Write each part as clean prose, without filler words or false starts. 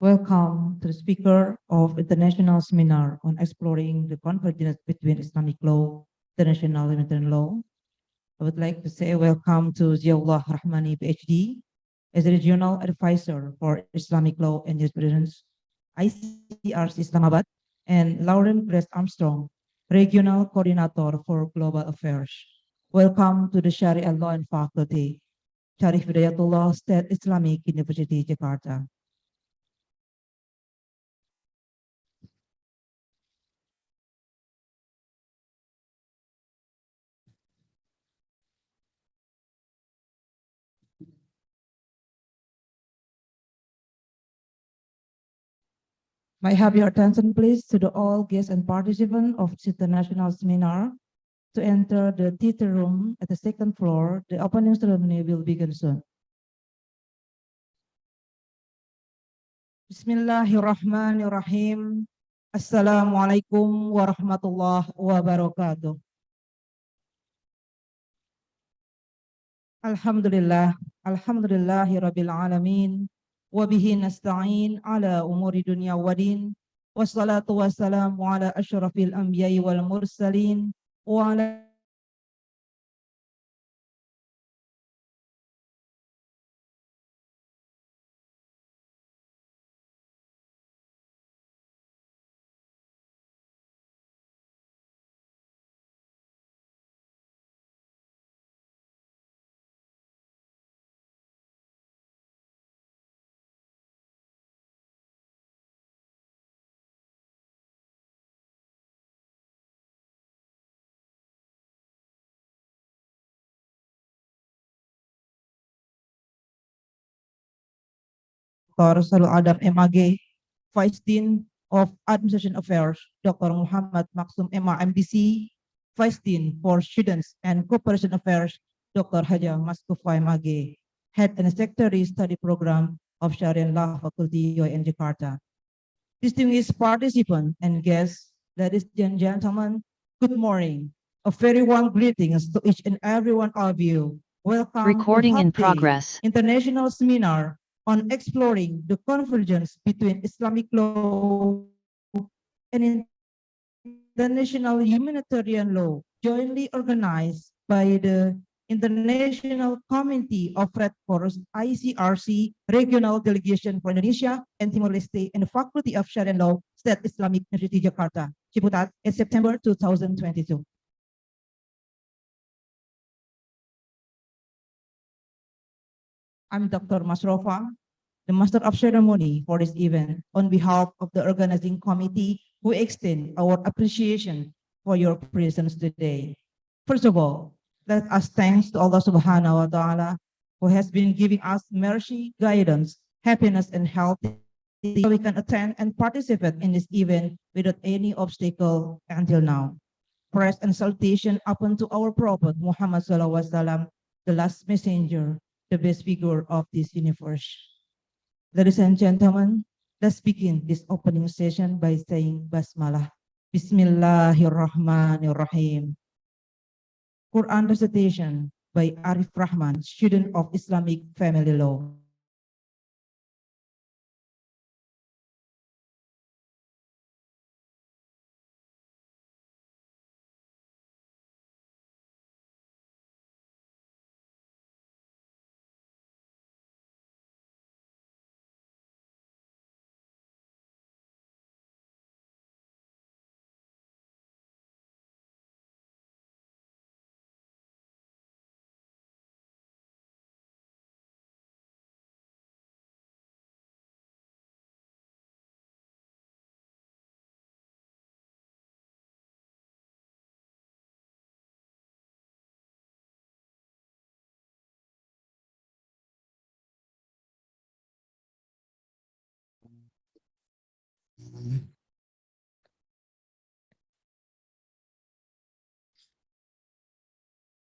Welcome to the speaker of International Seminar on Exploring the Convergence between Islamic Law, International Humanitarian Law. I would like to say welcome to Ziaullah Rahmani, PhD, as a Regional Advisor for Islamic Law and Jurisprudence, ICRC Islamabad, and Lauren Grace Armstrong, Regional Coordinator for Global Affairs. Welcome to the Sharia Law and Faculty, Syarif Hidayatullah, State Islamic University, Jakarta. May I have your attention, please, to the all guests and participants of this international seminar. To enter the theater room at the second floor, the opening ceremony will begin soon. Bismillahirrahmanirrahim. Assalamualaikum warahmatullahi wabarakatuh. Alhamdulillah, alhamdulillahi rabbil alamin, wa bihi nasta'in ala umuri dunya wa din, wassalatu wassalamu ala asyrafil anbiya'i wal mursalin, wa ala Dr. Salul Adam MAG, Vice Dean of Administration Affairs, Dr. Muhammad Maksum MA MDC, Vice Dean for Students and Cooperation Affairs, Dr. Haja Maskufai MAG, Head and Secretary Study Program of Sharia Law Faculty UIN Jakarta. Distinguished participants and guests, ladies and gentlemen, good morning. A very warm greetings to each and every one of you. Welcome Recording to in Hub Day progress. International Seminar on exploring the convergence between Islamic law and international humanitarian law, jointly organized by the International Committee of Red Cross, ICRC, Regional Delegation for Indonesia and Timor Leste, and the Faculty of Sharia Law, State Islamic University, Jakarta, Ciputat, in September 2022. I'm Dr. Masrofa, the Master of Ceremony for this event. On behalf of the organizing committee, we extend our appreciation for your presence today. First of all, let us thanks to Allah Subhanahu wa Ta'ala, who has been giving us mercy, guidance, happiness, and health, so we can attend and participate in this event without any obstacle until now. Praise and salutation upon to our Prophet Muhammad Sallallahu Alaihi Wasallam, the last messenger, the best figure of this universe. Ladies and gentlemen, let's begin this opening session by saying Basmalah. Bismillahirrahmanirrahim. Quran recitation by Arif Rahman, student of Islamic Family Law.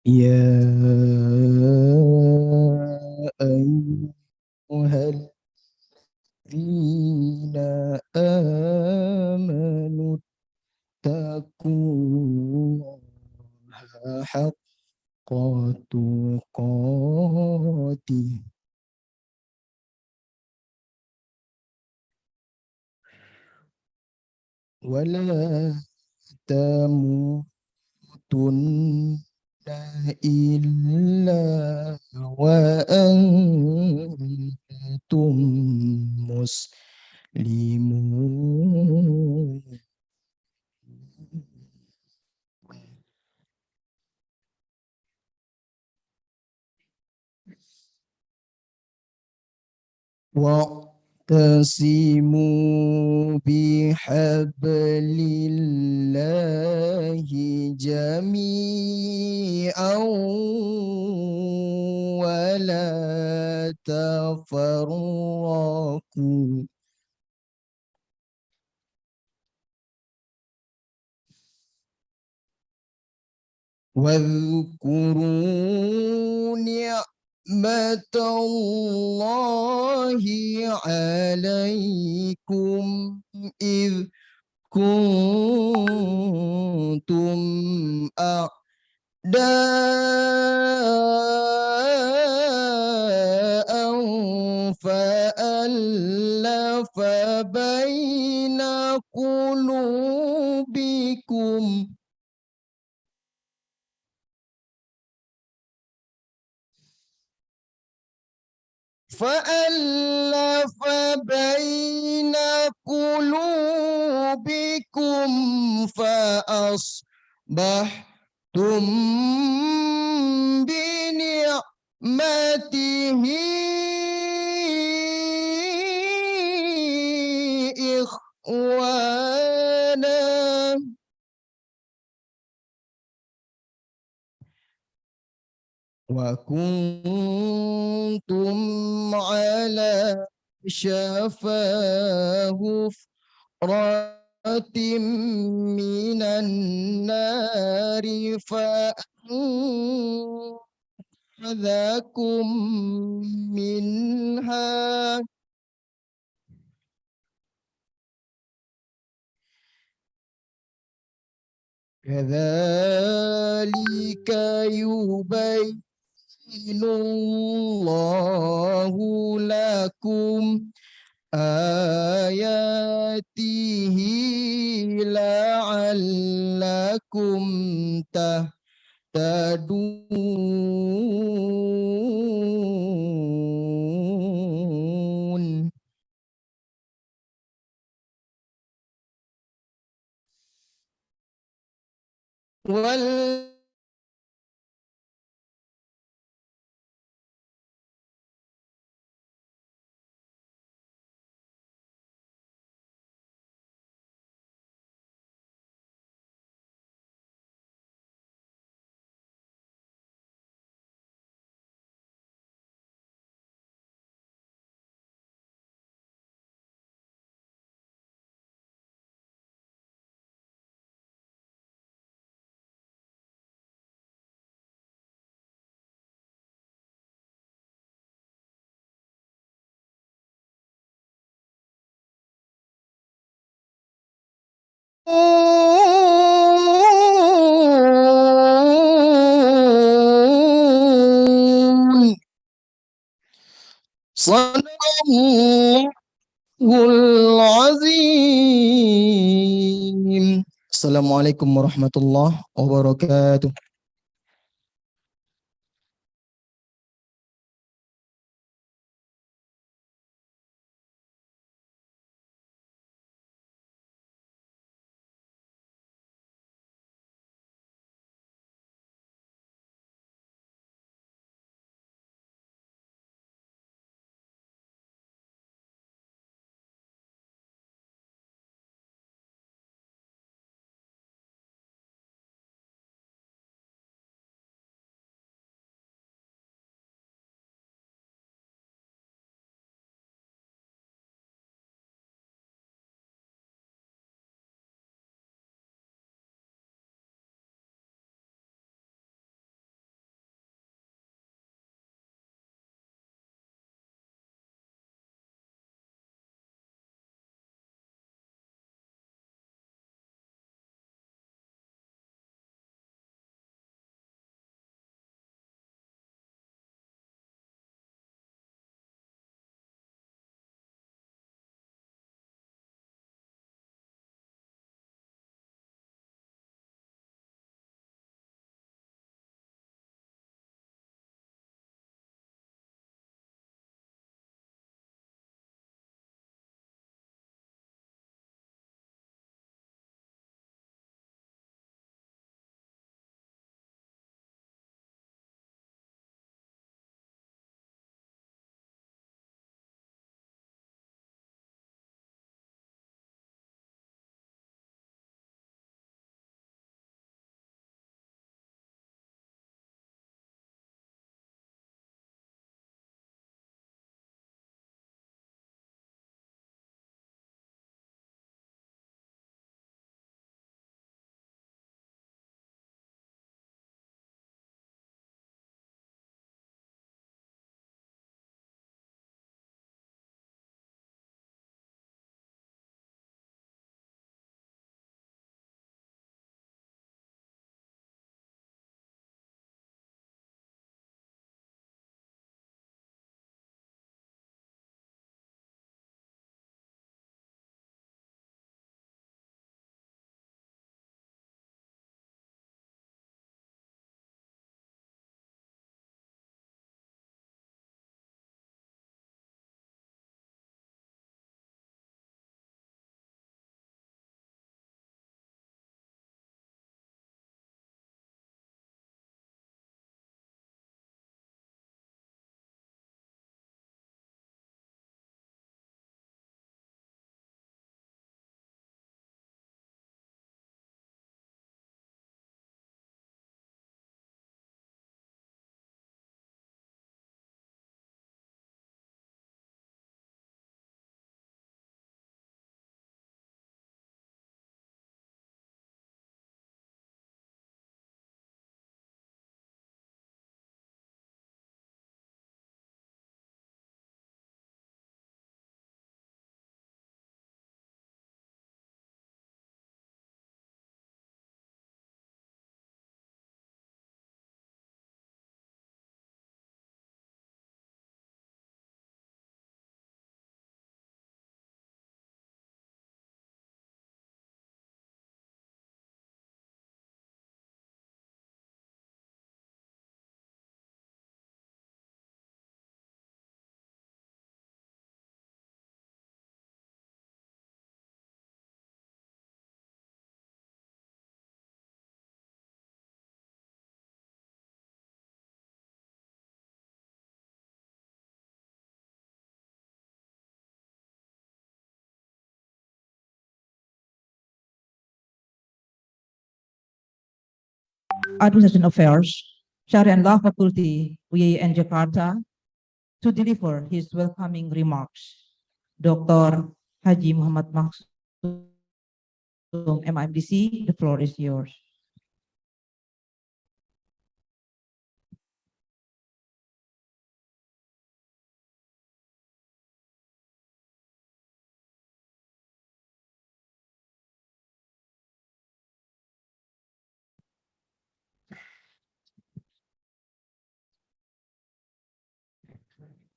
يا أيها الذين آمنوا اتقوا الله حق تقاته ولا تموتن إلا وأنتم مسلمون. واعتصموا بحبل الله جميعا ولا تفرقوا. واذكروا نعمة الله عليكم إذ كنتم أعداء فألف بين قلوبكم فأصبحتم بنعمته إخوانا وكنتم على شفا حفرة من النار فأنقذكم منها كذلك يبين الله لكم آياته لعلكم تهتدون. صدق الله العظيم. Assalamualaikum warahmatullahi wabarakatuh. Administration Affairs, Sharia and Law Faculty, UIN Jakarta, to deliver his welcoming remarks. Dr. Haji Muhammad Maksum, MIMDC, the floor is yours.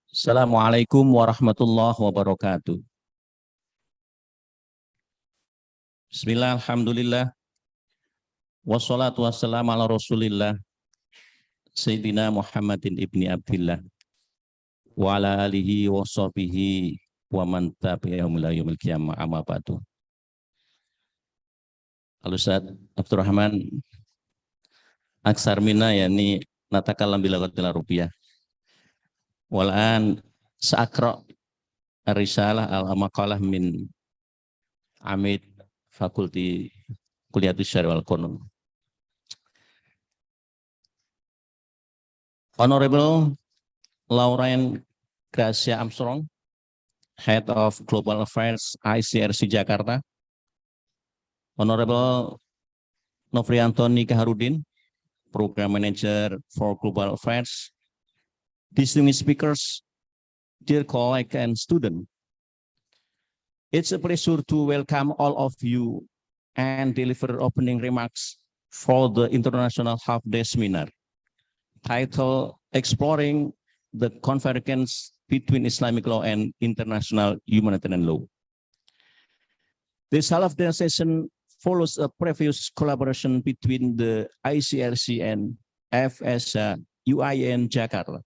Assalamualaikum warahmatullahi wabarakatuh. Bismillah, alhamdulillah. Wassalatu wassalamu ala rasulillah. Sayyidina Muhammadin ibni Abdillah. Wa ala alihi wa sahbihi wa man tabi'ahum ila yaumil qiyamah amma ba'du. Al-Ustaz Abdurrahman Aksar Mina yani natakallam bilaghatil rupiah. Wal'an sa'akra risalah al-maqalah min Amid Fakulti Kuliatus Syariah wal Qanun. Honorable Lauren Gracia Armstrong, Head of Global Affairs ICRC Jakarta. Honorable Novriantoni Kaharudin, Program Manager for Global Affairs. Distinguished speakers, dear colleagues and students, it's a pleasure to welcome all of you and deliver opening remarks for the International Half-Day Seminar titled Exploring the Convergence between Islamic Law and International Humanitarian Law. This half-day session follows a previous collaboration between the ICRC and FSA UIN Jakarta.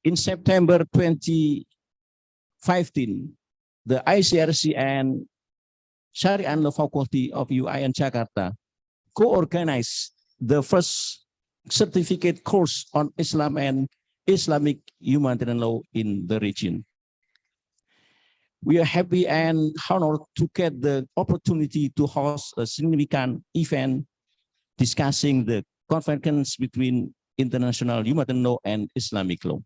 In September 2015, the ICRC and Sharia and Law Faculty of UIN Jakarta co-organized the first certificate course on Islam and Islamic humanitarian law in the region. We are happy and honored to get the opportunity to host a significant event discussing the convergence between international humanitarian law and Islamic law.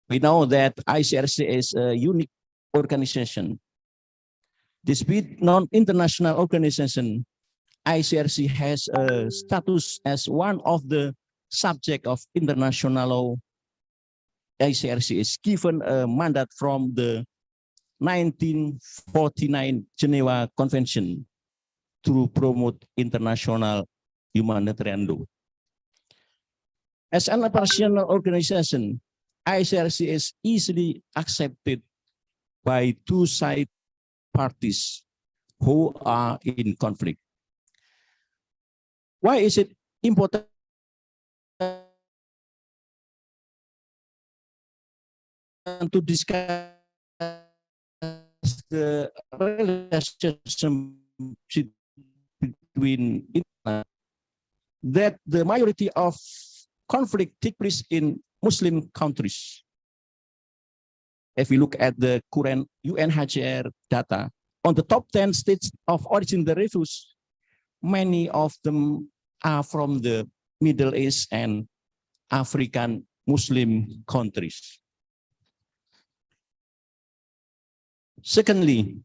We know that ICRC is a unique organization. Despite non-international organization, ICRC has a status as one of the subject of international law. ICRC is given a mandate from the 1949 Geneva Convention to promote international humanitarian law. As an operational organization, ICRC is easily accepted by two side parties who are in conflict. Why is it important to discuss the relationship between that the majority of conflict take place in Muslim countries? If we look at the current UNHCR data, on the top 10 states of origin the refugees, many of them are from the Middle East and African Muslim countries. Secondly,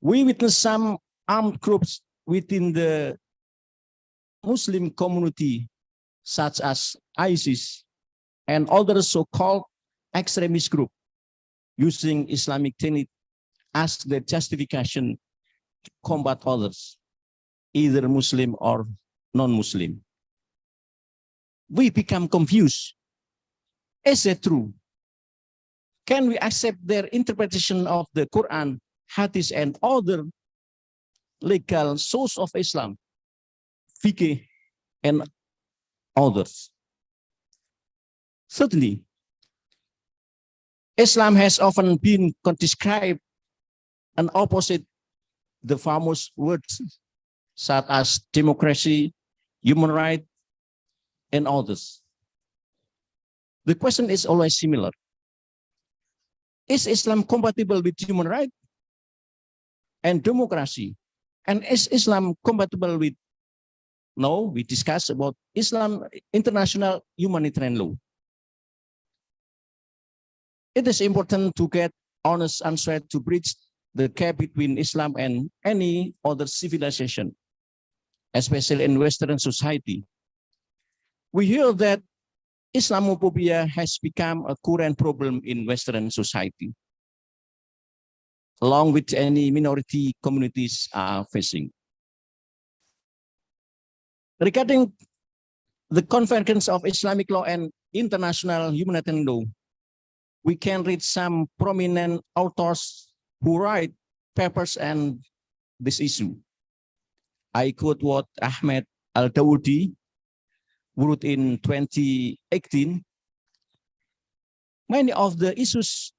we witness some armed groups within the Muslim community, such as ISIS and other so-called extremist group, using Islamic technique as the justification to combat others, either Muslim or non-Muslim. We become confused. Is it true? Can we accept their interpretation of the Quran, Hadith, and other legal source of Islam, fiqh, and others? Thirdly, Islam has often been described an opposite the famous words such as democracy, human rights, and others. The question is always similar. Is Islam compatible with human rights and democracy And is Islam compatible with? No, we discuss about Islam, international humanitarian law. It is important to get honest answer to bridge the gap between Islam and any other civilization, especially in Western society. We hear that Islamophobia has become a current problem in Western society, along with any minority communities are facing. Regarding the Convergence of Islamic law and international humanitarian law, we can read some prominent authors who write papers on this issue. I quote what Ahmed Al-Dawoodi wrote in 2018. Many of the issues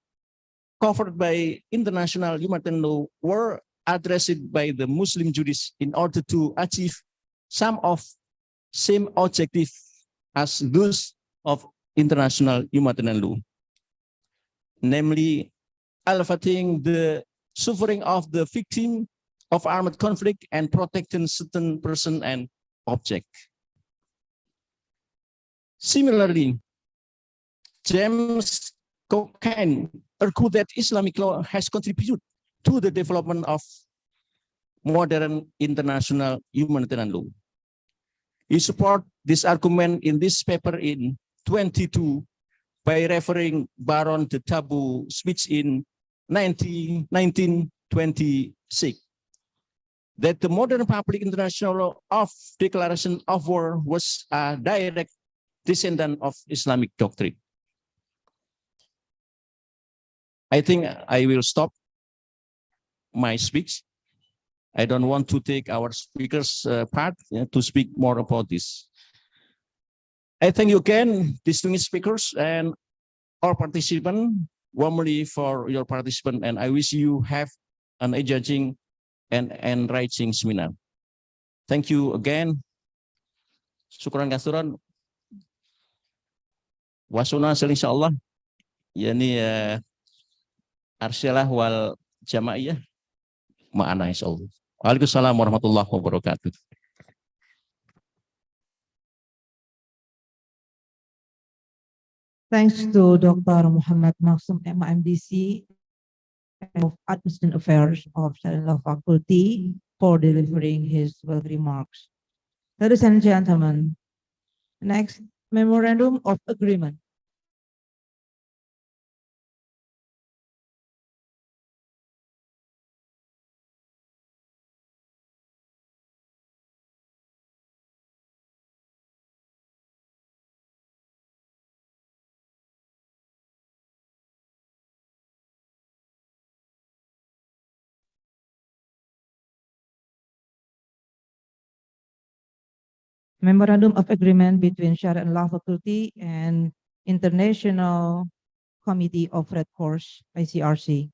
covered by international humanitarian law were addressed by the Muslim jurists in order to achieve some of same objective as those of international humanitarian law, namely elevating the suffering of the victim of armed conflict and protecting certain person and object. Similarly, James Cocaine argued that Islamic law has contributed to the development of modern international humanitarian law. He supported this argument in this paper in 22 by referring Baron de Tabou speech in 1926 that the modern public international law of declaration of war was a direct descendant of Islamic doctrine. I think I will stop my speech. I don't want to take our speakers' part to speak more about this. I thank you again, distinguished speakers and all participants, warmly for your participation, and I wish you have an engaging and enriching seminar. Thank you again. Syukran kasiran. Wasuna insyaallah. Yani arsilah wal jamaiyah ma'ana insyaallah. Waalaikumsalam warahmatullahi wabarakatuh. Thanks to Dr. Muhammad Maksum, MDC of Administrative Affairs of Sharia Law Faculty for delivering his welcome remarks. Ladies and gentlemen, next, Memorandum of Agreement. Memorandum of Agreement between Sharia and Law Faculty and International Committee of Red Cross, ICRC.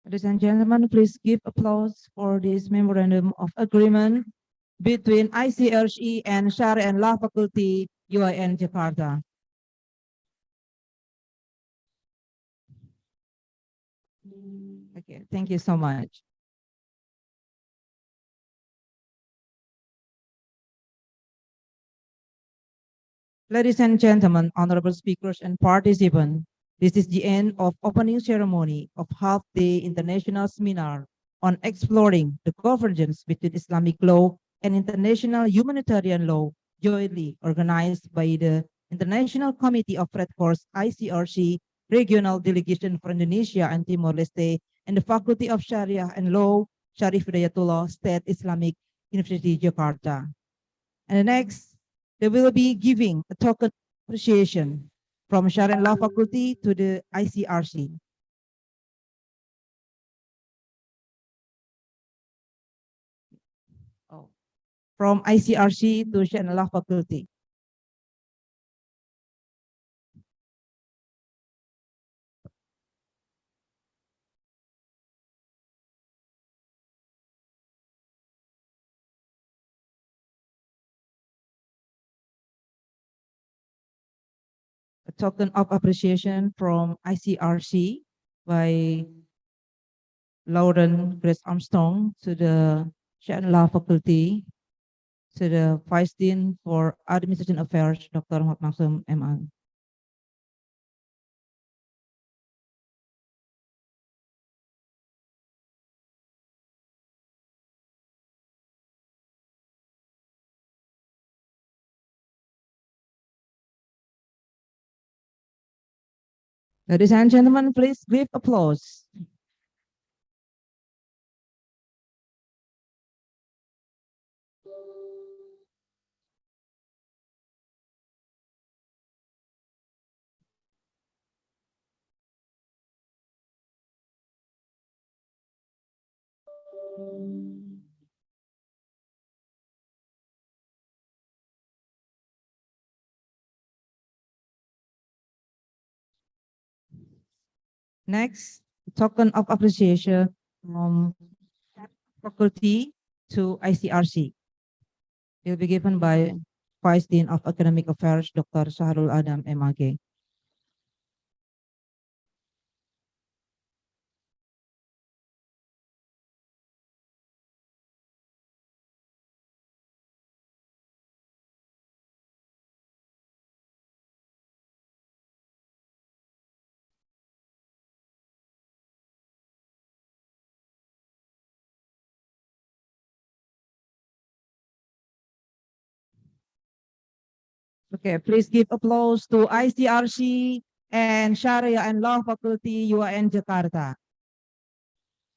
Ladies and gentlemen, please give applause for this Memorandum of Agreement between ICRC and Sharia and Law Faculty, UIN Jakarta. Okay, thank you so much. Ladies and gentlemen, honorable speakers and participants, this is the end of opening ceremony of half-day international seminar on exploring the convergence between Islamic law and international humanitarian law, jointly organized by the International Committee of Red Cross, ICRC, Regional Delegation for Indonesia and Timor Leste, and the Faculty of Sharia and Law, Syarif Hidayatullah, State Islamic University, Jakarta. And next, they will be giving a token appreciation from Sharia and Law Faculty to the ICRC. From ICRC to Sharia and Law Faculty. A token of appreciation from ICRC by Lauren Grace Armstrong to the Sharia and Law Faculty, to the Vice Dean for Administration Affairs, Dr. Muhammad Maksum M.A. Ladies and gentlemen, please give applause. Next, token of appreciation from faculty to ICRC will be given by Vice Dean of Academic Affairs, Dr. Saharul Adam, MAG. Okay, please give applause to ICRC and Sharia and Law Faculty, UIN Jakarta.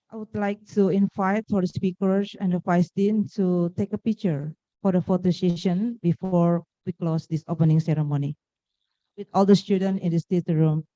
I would like to invite for the speakers and the Vice Dean to take a picture for the photo session before we close this opening ceremony with all the students in the theater room.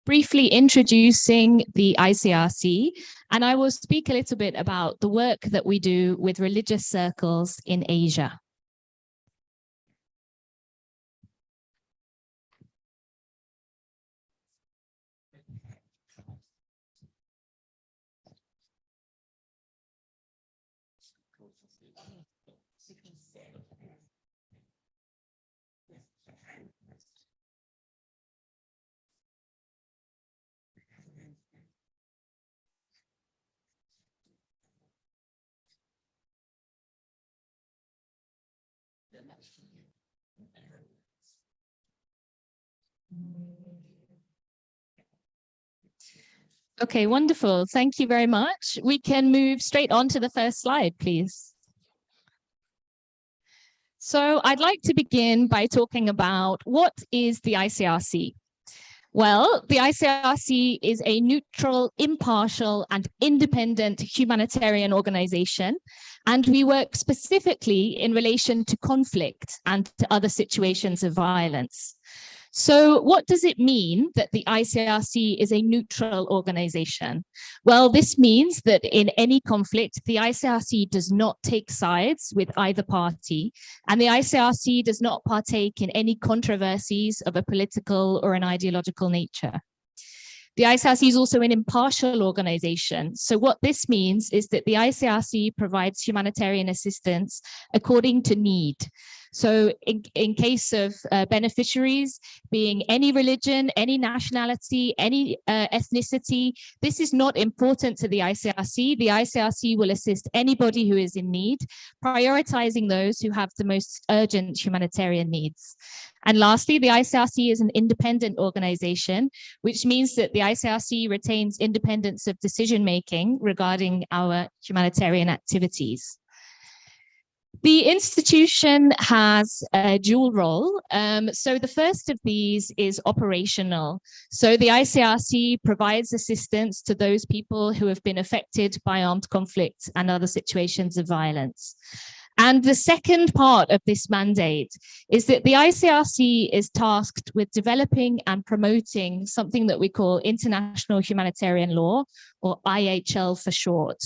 Briefly introducing the ICRC, and I will speak a little bit about the work that we do with religious circles in Asia. Okay, wonderful. Thank you very much. We can move straight on to the first slide, please. So I'd like to begin by talking about what is the ICRC? Well, the ICRC is a neutral, impartial, and independent humanitarian organization, and we work specifically in relation to conflict and to other situations of violence. So what does it mean that the ICRC is a neutral organization? Well, this means that in any conflict, the ICRC does not take sides with either party, and the ICRC does not partake in any controversies of a political or an ideological nature. The ICRC is also an impartial organization. So what this means is that the ICRC provides humanitarian assistance according to need. So in case of beneficiaries being any religion, any nationality, any ethnicity, this is not important to the ICRC. The ICRC will assist anybody who is in need, prioritizing those who have the most urgent humanitarian needs. And lastly, the ICRC is an independent organization, which means that the ICRC retains independence of decision-making regarding our humanitarian activities. The institution has a dual role. So the first of these is operational. So the ICRC provides assistance to those people who have been affected by armed conflict and other situations of violence. And the second part of this mandate is that the ICRC is tasked with developing and promoting something that we call international humanitarian law, or IHL for short.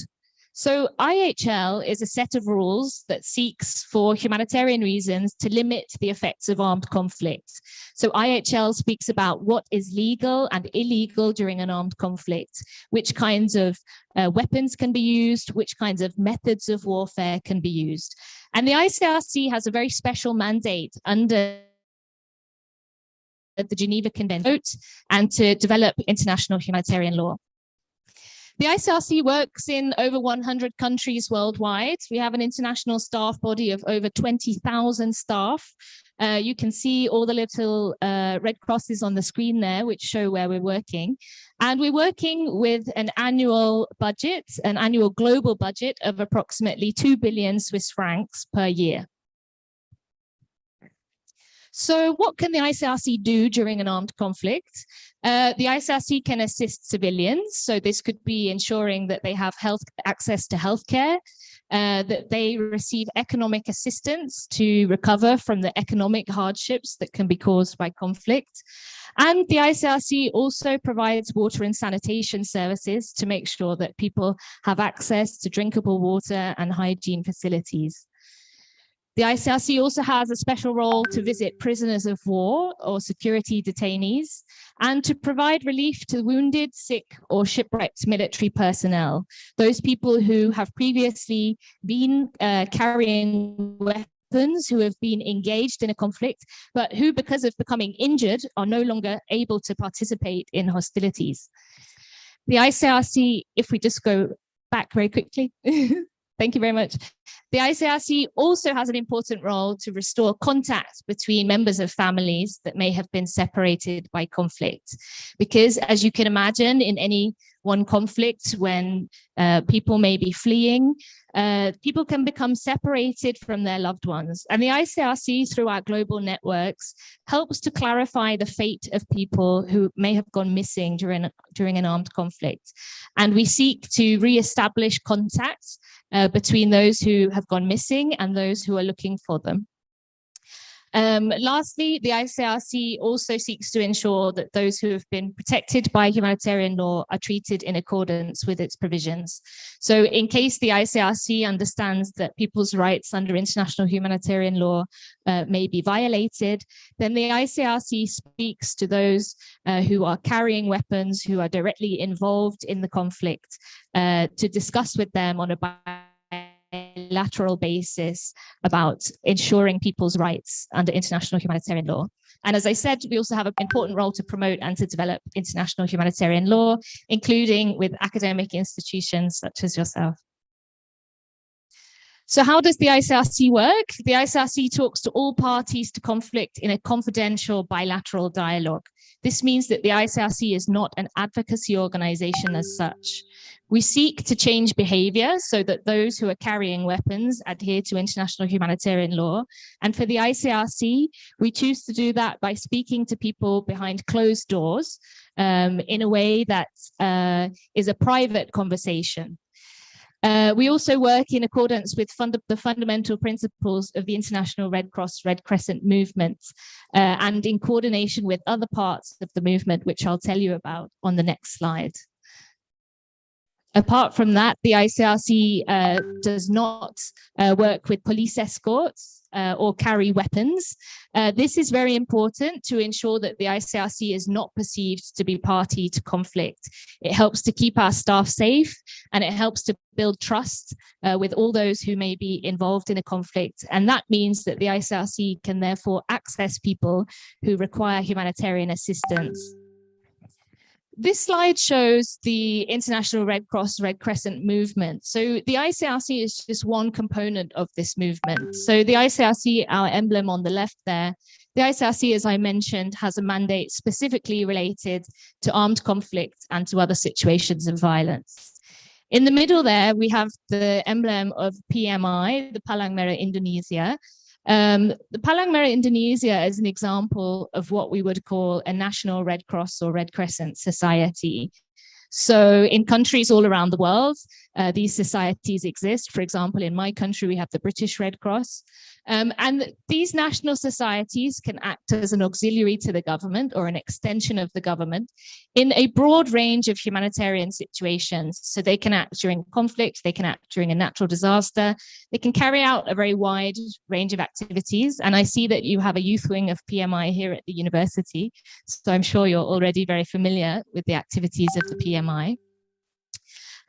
So IHL is a set of rules that seeks for humanitarian reasons to limit the effects of armed conflict. So IHL speaks about what is legal and illegal during an armed conflict, which kinds of weapons can be used, which kinds of methods of warfare can be used. And the ICRC has a very special mandate under the Geneva Convention and to develop international humanitarian law. The ICRC works in over 100 countries worldwide. We have an international staff body of over 20,000 staff. You can see all the little red crosses on the screen there, which show where we're working. And we're working with an annual budget, an annual global budget of approximately 2 billion Swiss francs per year. So what can the ICRC do during an armed conflict? The ICRC can assist civilians. So this could be ensuring that they have access to healthcare, that they receive economic assistance to recover from the economic hardships that can be caused by conflict. And the ICRC also provides water and sanitation services to make sure that people have access to drinkable water and hygiene facilities. The ICRC also has a special role to visit prisoners of war or security detainees and to provide relief to wounded, sick, or shipwrecked military personnel, those people who have previously been carrying weapons, who have been engaged in a conflict, but who, because of becoming injured, are no longer able to participate in hostilities. The ICRC, if we just go back very quickly, thank you very much. The ICRC also has an important role to restore contact between members of families that may have been separated by conflict. Because as you can imagine, in any one conflict, when people may be fleeing, people can become separated from their loved ones. And the ICRC, through our global networks, helps to clarify the fate of people who may have gone missing during an armed conflict. And we seek to re-establish contact between those who have gone missing and those who are looking for them. Lastly, the ICRC also seeks to ensure that those who have been protected by humanitarian law are treated in accordance with its provisions. So in case the ICRC understands that people's rights under international humanitarian law may be violated, then the ICRC speaks to those who are carrying weapons, who are directly involved in the conflict, to discuss with them on a bilateral basis about ensuring people's rights under international humanitarian law. And as I said, we also have an important role to promote and to develop international humanitarian law, including with academic institutions such as yourself. So how does the ICRC work? The ICRC talks to all parties to conflict in a confidential bilateral dialogue. This means that the ICRC is not an advocacy organization as such. We seek to change behavior so that those who are carrying weapons adhere to international humanitarian law. And for the ICRC, we choose to do that by speaking to people behind closed doors in a way that is a private conversation. We also work in accordance with the fundamental principles of the International Red Cross, Red Crescent movement, and in coordination with other parts of the movement, which I'll tell you about on the next slide. Apart from that, the ICRC does not work with police escorts. or carry weapons. This is very important to ensure that the ICRC is not perceived to be party to conflict. It helps to keep our staff safe, and it helps to build trust with all those who may be involved in a conflict. And that means that the ICRC can therefore access people who require humanitarian assistance. This slide shows the International Red Cross, Red Crescent movement. So the ICRC is just one component of this movement. So the ICRC, our emblem on the left there, the ICRC, as I mentioned, has a mandate specifically related to armed conflict and to other situations of violence. In the middle there, we have the emblem of PMI, the Palang Merah Indonesia. The Palang Merah Indonesia is an example of what we would call a national Red Cross or Red Crescent society. So in countries all around the world, these societies exist. For example, in my country, we have the British Red Cross. And these national societies can act as an auxiliary to the government or an extension of the government in a broad range of humanitarian situations. So they can act during conflict, they can act during a natural disaster, they can carry out a very wide range of activities. And I see that you have a youth wing of PMI here at the university, so I'm sure you're already very familiar with the activities of the PMI.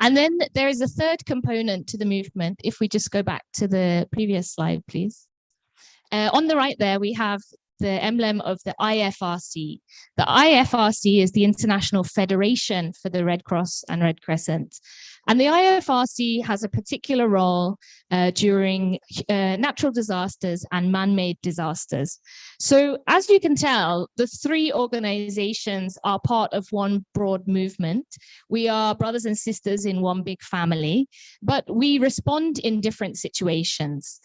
And then there is a third component to the movement. If we just go back to the previous slide, please. On the right there, we have the emblem of the IFRC. The IFRC is the International Federation for the Red Cross and Red Crescent. And the IFRC has a particular role during natural disasters and man-made disasters. So as you can tell, the three organizations are part of one broad movement. We are brothers and sisters in one big family, but we respond in different situations.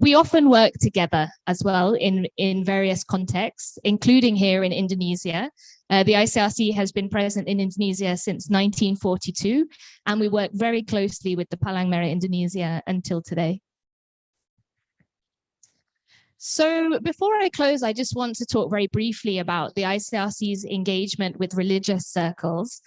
We often work together as well in various contexts, including here in Indonesia. The ICRC has been present in Indonesia since 1942, and we work very closely with the Palang Merah Indonesia until today. So before I close, I just want to talk very briefly about the ICRC's engagement with religious circles.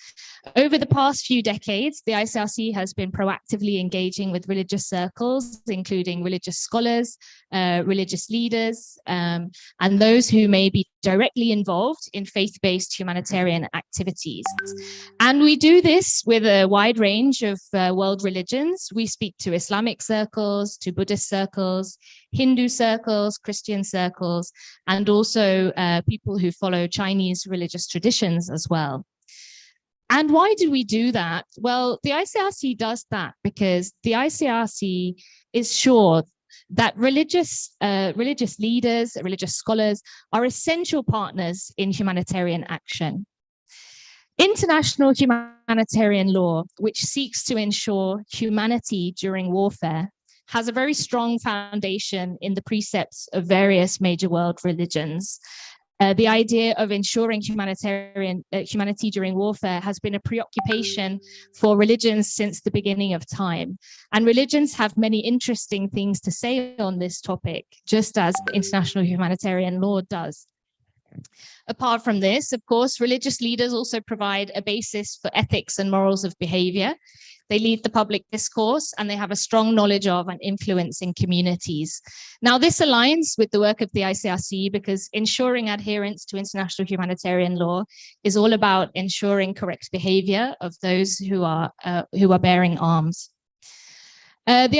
Over the past few decades, the ICRC has been proactively engaging with religious circles, including religious scholars, religious leaders, and those who may be directly involved in faith-based humanitarian activities. And we do this with a wide range of world religions. We speak to Islamic circles, to Buddhist circles, Hindu circles, Christian circles, and also people who follow Chinese religious traditions as well. And why do we do that? Well, the ICRC does that because the ICRC is sure that religious leaders, religious scholars are essential partners in humanitarian action. International humanitarian law, which seeks to ensure humanity during warfare, has a very strong foundation in the precepts of various major world religions. The idea of ensuring humanity during warfare has been a preoccupation for religions since the beginning of time. And religions have many interesting things to say on this topic, just as international humanitarian law does. Apart from this, of course, religious leaders also provide a basis for ethics and morals of behavior. They lead the public discourse, and they have a strong knowledge of and influence in communities. Now, this aligns with the work of the ICRC because ensuring adherence to international humanitarian law is all about ensuring correct behavior of those who are bearing arms. The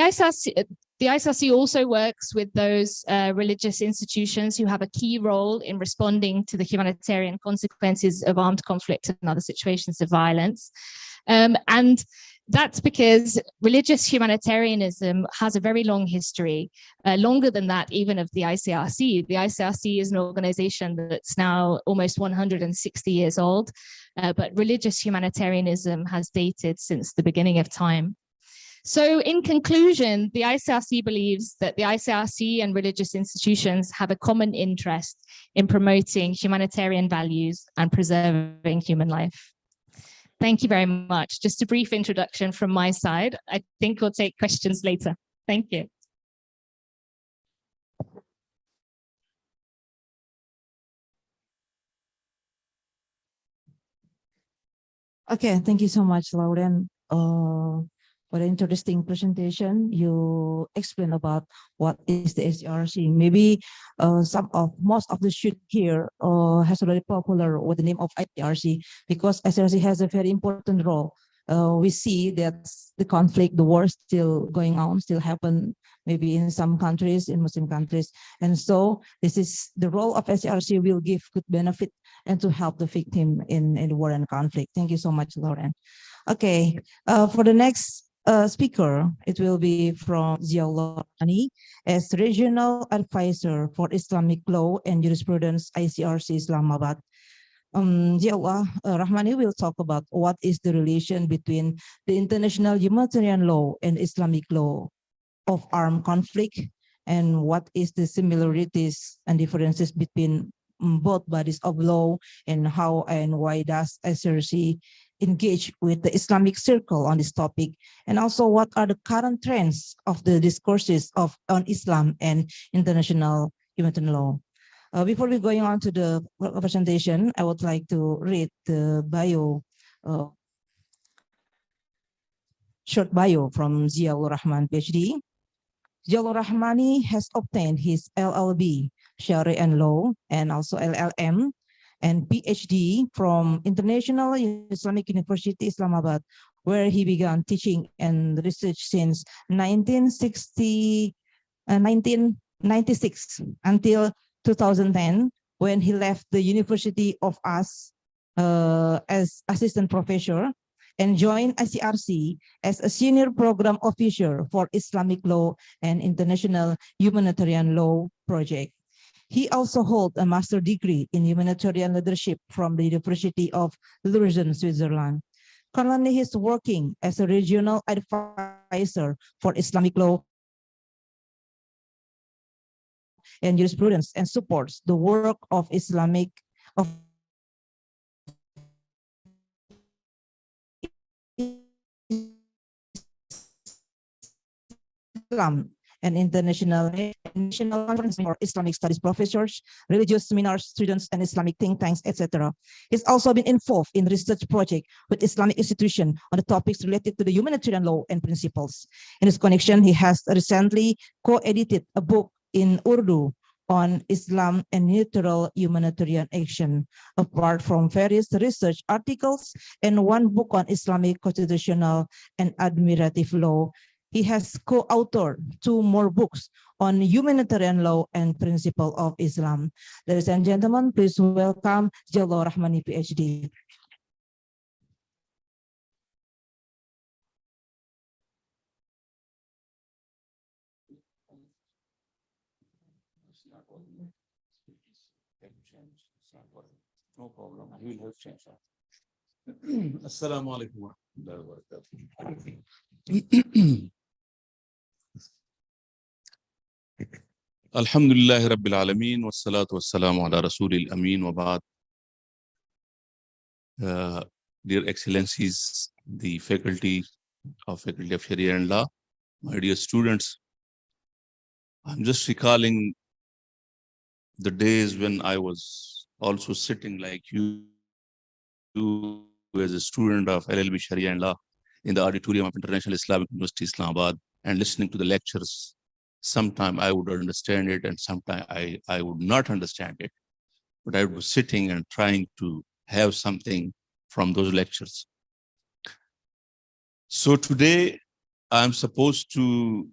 ICRC also works with those religious institutions who have a key role in responding to the humanitarian consequences of armed conflict and other situations of violence. And that's because religious humanitarianism has a very long history, longer than that even of the ICRC. The ICRC is an organization that's now almost 160 years old, but religious humanitarianism has dated since the beginning of time. So in conclusion, the ICRC believes that the ICRC and religious institutions have a common interest in promoting humanitarian values and preserving human life. Thank you very much. Just a brief introduction from my side. I think we'll take questions later. Thank you. Okay, thank you so much, Lauren. What an interesting presentation. You explain about what is the ICRC. Maybe most of the students here has already popular with the name of ICRC because ICRC has a very important role. We see that the conflict, the war still going on, still happen maybe in some countries, in Muslim countries. And so this is the role of ICRC will give good benefit and to help the victim in the war and conflict. Thank you so much, Lauren. Okay, for the next speaker, it will be from Ziaullah Rahmani as Regional Advisor for Islamic Law and Jurisprudence, ICRC Islamabad. Ziaullah Rahmani will talk about what is the relation between the international humanitarian law and Islamic law of armed conflict, and what is the similarities and differences between both bodies of law, and how and why does ICRC engage with the Islamic circle on this topic, and also what are the current trends of the discourses on Islam and international humanitarian law. Before we going on to the presentation, I would like to read the short bio from Ziaullah Rahman, PhD. Ziaullah Rahmani has obtained his LLB, Sharia and Law, and also LLM, and PhD from International Islamic University, Islamabad, where he began teaching and research since 1996 until 2010, when he left the University of Us as assistant professor and joined ICRC as a senior program officer for Islamic law and international humanitarian law project. He also holds a master's degree in humanitarian leadership from the University of Leuven, Switzerland. Currently, he's working as a regional advisor for Islamic law and jurisprudence, and supports the work of Islam and international conference for Islamic studies professors, religious seminars, students, and Islamic think tanks, etc. He's also been involved in research project with Islamic institutions on the topics related to the humanitarian law and principles. In this connection, he has recently co-edited a book in Urdu on Islam and neutral humanitarian action, apart from various research articles and one book on Islamic constitutional and administrative law. He has co-authored 2 more books on humanitarian law and principle of Islam. Ladies and gentlemen, please welcome Ziaullah Rahmani, PhD. No problem. We will have change. Assalamu alaikum wa rahmatullahi wa barakatuh. Alhamdulillah Rabbil Alameen, wassalatu wassalamu ala Rasulil Ameen wa ba'd. Dear Excellencies, the Faculty of Sharia and Law, my dear students, I'm just recalling the days when I was also sitting like you as a student of LLB Sharia and Law in the auditorium of International Islamic University, Islamabad, and listening to the lectures. Sometime I would understand it and sometime I would not understand it, but I was sitting and trying to have something from those lectures. So today I'm supposed to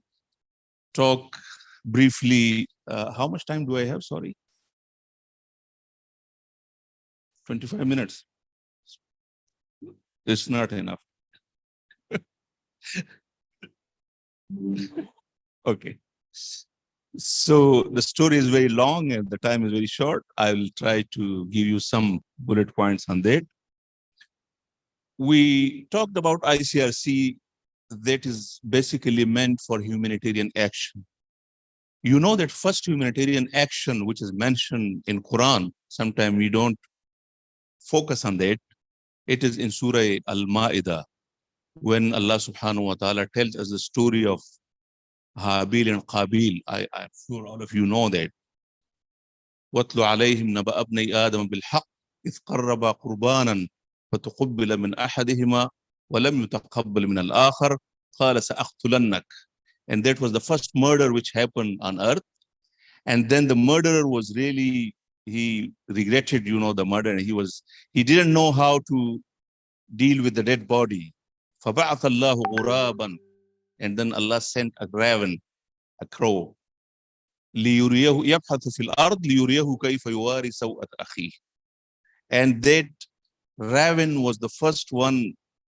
talk briefly. How much time do I have? Sorry. 25 minutes. It's not enough. Okay. So the story is very long and the time is very short. I will try to give you some bullet points on that. We talked about ICRC, that is basically meant for humanitarian action. You know that first humanitarian action which is mentioned in Quran, sometimes we don't focus on that. It is in Surah Al-Ma'idah, when Allah subhanahu wa ta'ala tells us the story of Habil and Qabil. I'm sure all of you know that. وَاتْلُ عَلَيْهِمْ نَبَأَ ابْنَيْ آدَمَ بِالْحَقِّ إِذْ قَرَّبَا قُرْبَانًا فَتُقُبِّلَ مِنْ أَحَدِهِمَا وَلَمْ يُتَقَبَّلْ مِنَ الْآخَرِ قال سأقتلنك. And that was the first murder which happened on earth. And then the murderer was really, he regretted, the murder, and he didn't know how to deal with the dead body. فَبَعَثَ اللَّهُ غُرَابًا. And then Allah sent a raven, a crow. لِيُرِيَهُ يَبْحَثُ فِي الْأَرْضِ لِيُرِيَهُ كَيْفَ يُوَارِي سَوْءَةَ أَخِيهِ. And that raven was the first one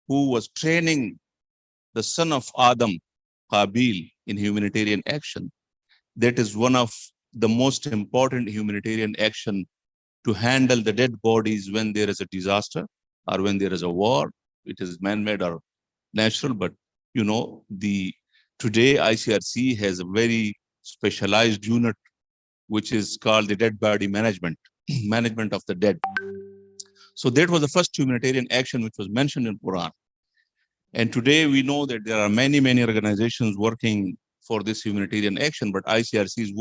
who was training the son of Adam, Qabil, in humanitarian action. That is one of the most important humanitarian action, to handle the dead bodies when there is a disaster or when there is a war. It is man-made or natural, but today ICRC has a very specialized unit which is called the dead body management, management of the dead. So that was the first humanitarian action which was mentioned in Quran. And today we know that there are many, many organizations working for this humanitarian action, but ICRC is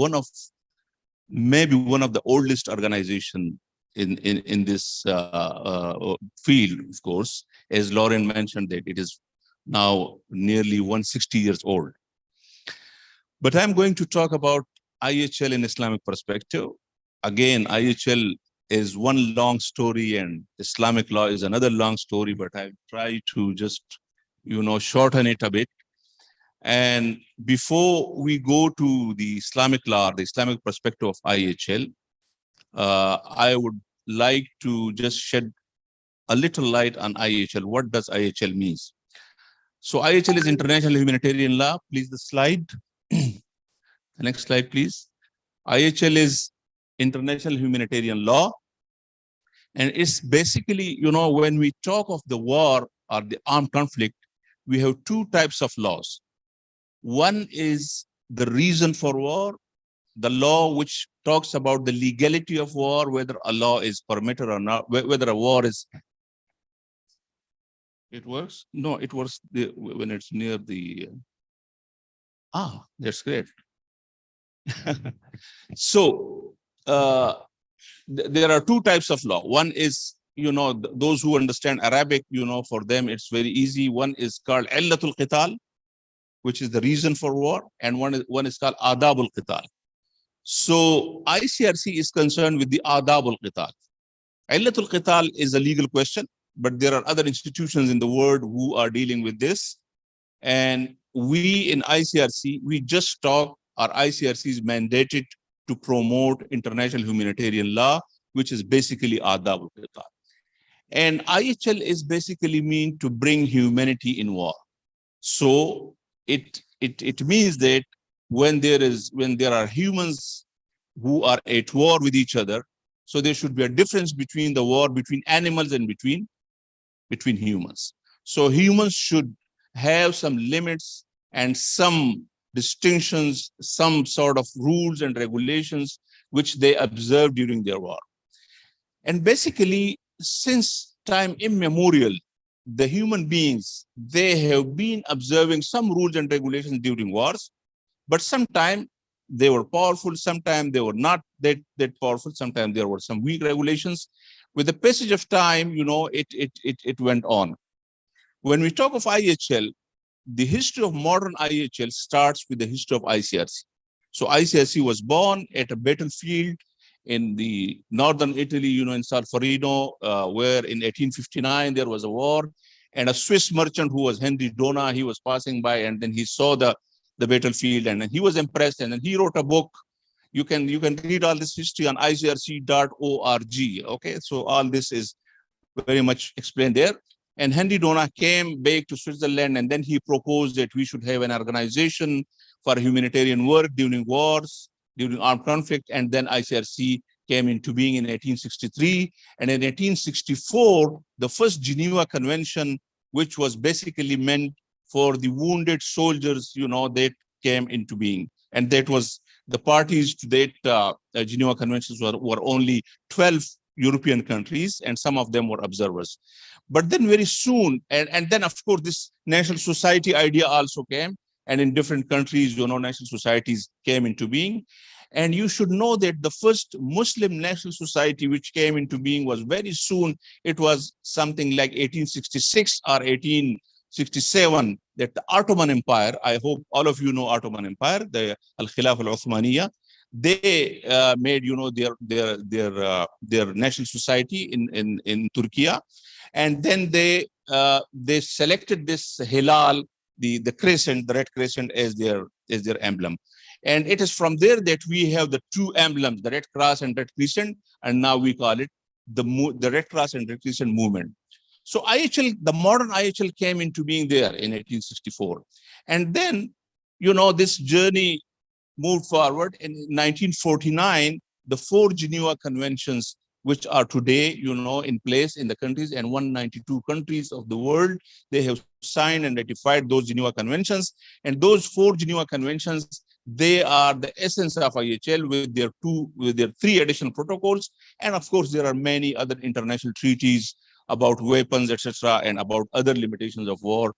maybe one of the oldest organization in this field, of course. As Lauren mentioned, that it is now nearly 160 years old. But I'm going to talk about IHL in Islamic perspective. Again, IHL is one long story and Islamic law is another long story, but I try to just, shorten it a bit. And before we go to the Islamic law, the Islamic perspective of IHL, I would like to just shed a little light on IHL. What does IHL means? So IHL is International Humanitarian Law. Please, the slide. The next slide, please. IHL is International Humanitarian Law. And it's basically, when we talk of the war or the armed conflict, we have two types of laws. One is the reason for war, the law which talks about the legality of war, whether a law is permitted or not, whether a war is. It works? No, it works when it's near the. That's great. So there are two types of law. One is, those who understand Arabic, for them it's very easy. One is called Illatul Qital, which is the reason for war, and one is called Adabul Qital. So ICRC is concerned with the Adabul Qital. Illatul Qital is a legal question, but there are other institutions in the world who are dealing with this. And we in ICRC, we just talk, our ICRC is mandated to promote international humanitarian law, which is basically Adabul Qital. And IHL is basically mean to bring humanity in war. So it means that when there are humans who are at war with each other, so there should be a difference between the war between animals and between humans. So humans should have some limits and some distinctions, some sort of rules and regulations which they observe during their war. And basically, since time immemorial, the human beings, they have been observing some rules and regulations during wars, but sometimes they were powerful, sometimes they were not that powerful, sometimes there were some weak regulations. With the passage of time, it went on. When we talk of IHL, the history of modern IHL starts with the history of ICRC. So ICRC was born at a battlefield in the northern Italy, in Solferino, where in 1859 there was a war, and a Swiss merchant who was Henry Dona, he was passing by, and then he saw the battlefield, and then he was impressed, and then he wrote a book. You can read all this history on icrc.org. Okay, so all this is very much explained there. And Henry Dona came back to Switzerland, and then he proposed that we should have an organization for humanitarian work during wars, during armed conflict, and then ICRC came into being in 1863. And in 1864, the first Geneva Convention, which was basically meant for the wounded soldiers, that came into being. And that was the parties to that Geneva Conventions were only 12 European countries, and some of them were observers. But then very soon, and then of course this national society idea also came, and in different countries, national societies came into being. And you should know that the first Muslim national society which came into being was very soon. It was something like 1866 or 1867 that the Ottoman Empire, I hope all of you know Ottoman Empire, the Al-Khilaf al-Uthmaniyya, they made, their national society in Turkey, and then they selected this hilal, the crescent, the red crescent, as their emblem. And it is from there that we have the two emblems, the red cross and red crescent, and now we call it the red cross and red crescent movement. So IHL, the modern IHL, came into being there in 1864. And then, this journey moved forward. In 1949, the 4 Geneva Conventions, which are today, in place in the countries, and 192 countries of the world, they have signed and ratified those Geneva Conventions. And those 4 Geneva Conventions, they are the essence of IHL with their 3 additional protocols. And of course, there are many other international treaties about weapons, etc., and about other limitations of war,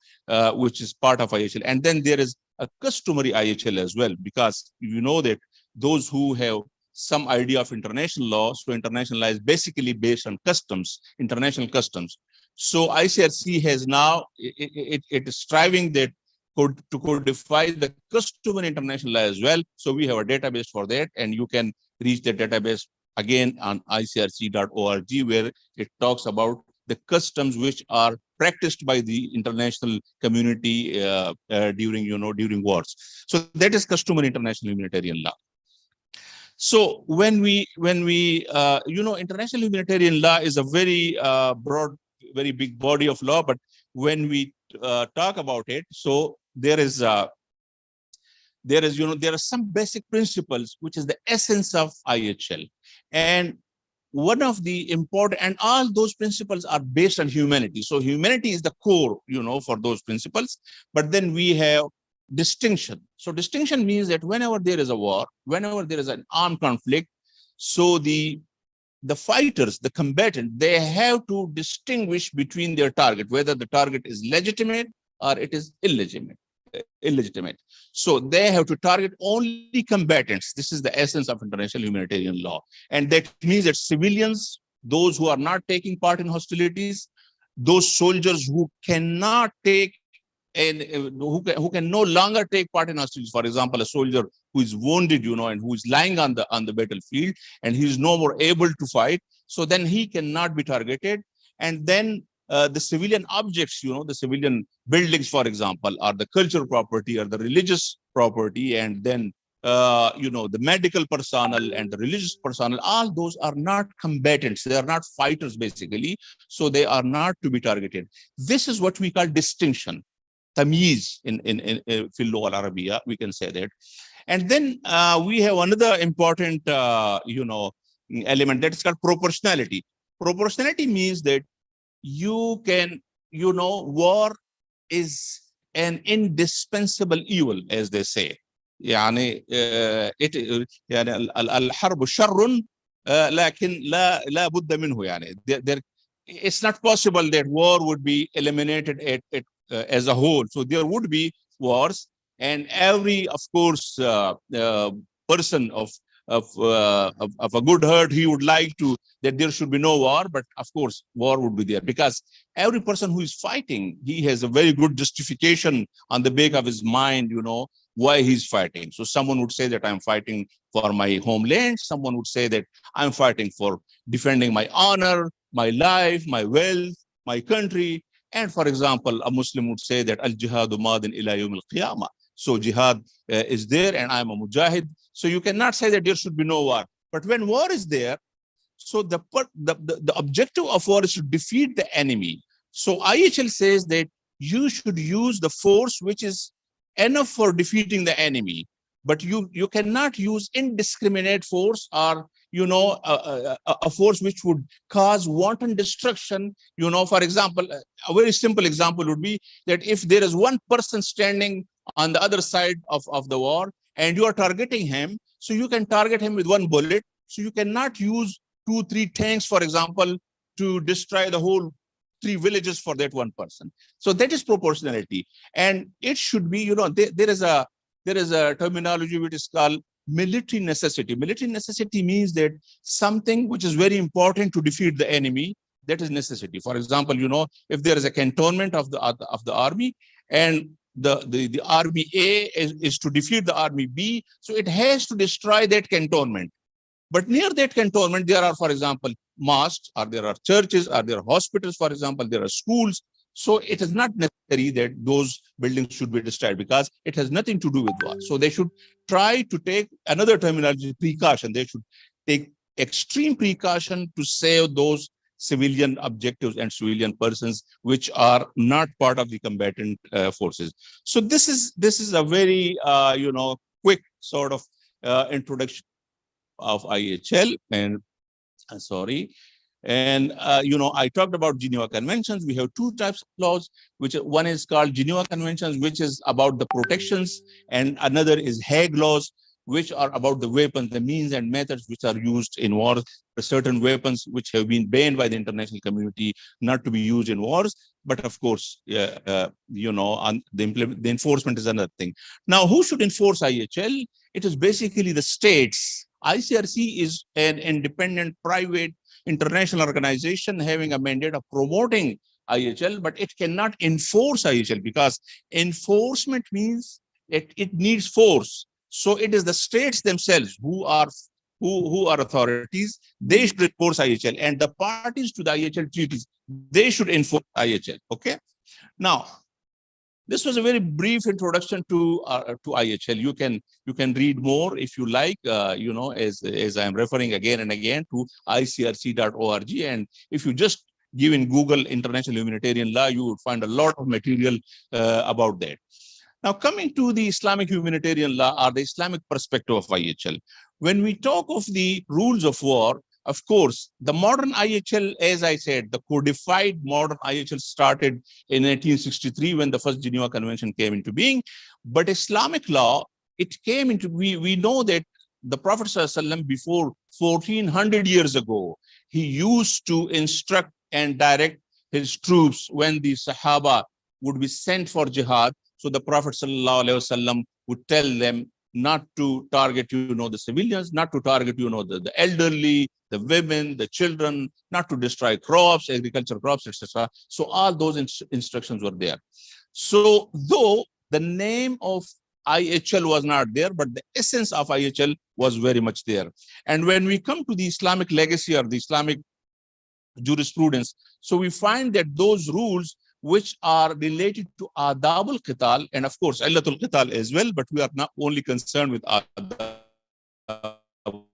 which is part of IHL. And then there is a customary IHL as well, because you know that those who have some idea of international law, so international law is basically based on customs, international customs. So ICRC has now, it is striving that to codify the customary international law as well. So we have a database for that, and you can reach the database again on icrc.org, where it talks about the customs which are practiced by the international community during wars. So that is customary international humanitarian law. So when we international humanitarian law is a very broad, very big body of law, but when we talk about it, so there are some basic principles which is the essence of IHL. And one of the important, and all those principles are based on humanity. So humanity is the core, for those principles. But then we have distinction. So distinction means that whenever there is a war, whenever there is an armed conflict, so the fighters, the combatant, they have to distinguish between their target, whether the target is legitimate or it is illegitimate. So they have to target only combatants. This is the essence of international humanitarian law. And that means that civilians, those who are not taking part in hostilities, those soldiers who cannot take and who can no longer take part in hostilities. For example, a soldier who is wounded, and who is lying on the battlefield, and he is no more able to fight, so then he cannot be targeted. And then the civilian objects, the civilian buildings, for example, are the cultural property or the religious property, and then the medical personnel and the religious personnel, all those are not combatants. They are not fighters, basically. So they are not to be targeted. This is what we call distinction, tamyiz in Fil al-Arabiya, we can say that. And then we have another important, element that is called proportionality. Proportionality means that you can, war is an indispensable evil, as they say. يعني الحرب شر لكن لا بد منه يعني. It's not possible that war would be eliminated as a whole. So there would be wars, and every, of course, person of a good heart, he would like that there should be no war, but of course war would be there, because every person who is fighting, he has a very good justification on the back of his mind, why he's fighting. So someone would say that I'm fighting for my homeland. Someone would say that I'm fighting for defending my honor, my life, my wealth, my country. And for example, a Muslim would say that al-jihadu madin ila yawm al-qiyamah. So jihad is there, and I'm a mujahid. So you cannot say that there should be no war. But when war is there, so the objective of war is to defeat the enemy. So IHL says that you should use the force which is enough for defeating the enemy, but you cannot use indiscriminate force, or a force which would cause wanton destruction. For example, a very simple example would be that if there is one person standing on the other side of the war, and you are targeting him, so you can target him with one bullet. So you cannot use 2-3 tanks, for example, to destroy the whole 3 villages for that one person. So that is proportionality, and it should be, there is a terminology which is called military necessity. Military necessity means that something which is very important to defeat the enemy, that is necessity. For example, if there is a cantonment of the army, and the army A is to defeat the army B. So it has to destroy that cantonment. But near that cantonment, there are, for example, mosques, or there are churches, or there are hospitals, for example, there are schools. So it is not necessary that those buildings should be destroyed, because it has nothing to do with war. So they should try to take another terminology, precaution. They should take extreme precaution to save those civilian objectives and civilian persons which are not part of the combatant forces. So this is a very quick sort of introduction of IHL. And sorry. And I talked about Geneva Conventions. We have two types of laws, which one is called Geneva Conventions, which is about the protections, and another is Hague laws, which are about the weapons, the means and methods which are used in wars. Certain weapons which have been banned by the international community not to be used in wars. But of course, the enforcement is another thing. Now, who should enforce IHL? It is basically the states. ICRC is an independent, private, international organization having a mandate of promoting IHL, but it cannot enforce IHL, because enforcement means it needs force. So it is the states themselves who are authorities. They should enforce IHL, and the parties to the IHL treaties, they should enforce IHL. Okay. Now, this was a very brief introduction to IHL. You can read more if you like. As I am referring again and again to ICRC.org, and if you just give in Google International Humanitarian Law, you would find a lot of material about that. Now, coming to the Islamic humanitarian law, or the Islamic perspective of IHL, when we talk of the rules of war, of course, the modern IHL, as I said, the codified modern IHL started in 1863 when the first Geneva Convention came into being. But Islamic law, it came into, we know that the Prophet ﷺ, before 1400 years ago, he used to instruct and direct his troops when the Sahaba would be sent for jihad. So the Prophet ﷺ would tell them not to target, the civilians, not to target, the elderly, the women, the children, not to destroy crops, agricultural crops, etc. So all those instructions were there. So though the name of IHL was not there, but the essence of IHL was very much there. And when we come to the Islamic legacy or the Islamic jurisprudence, so we find that those rules which are related to adab al-qital, and of course illatul qital as well, but we are not only concerned with adab al-qital.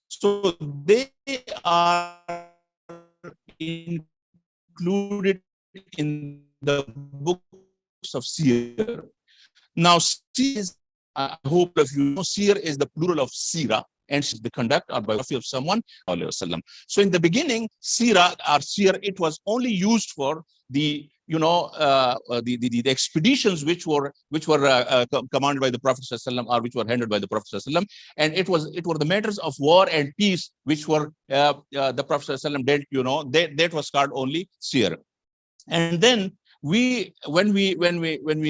So they are included in the books of Seer. Now, Seer is, I hope if you know, Seer is the plural of Sira, and the conduct or biography of someone. So in the beginning, Sira or Seer, it was only used for the the expeditions which were commanded by the Prophet ﷺ, or which were handled by the Prophet ﷺ, and it were the matters of war and peace which were the Prophet ﷺ dealt. That was called only Seer. And then when we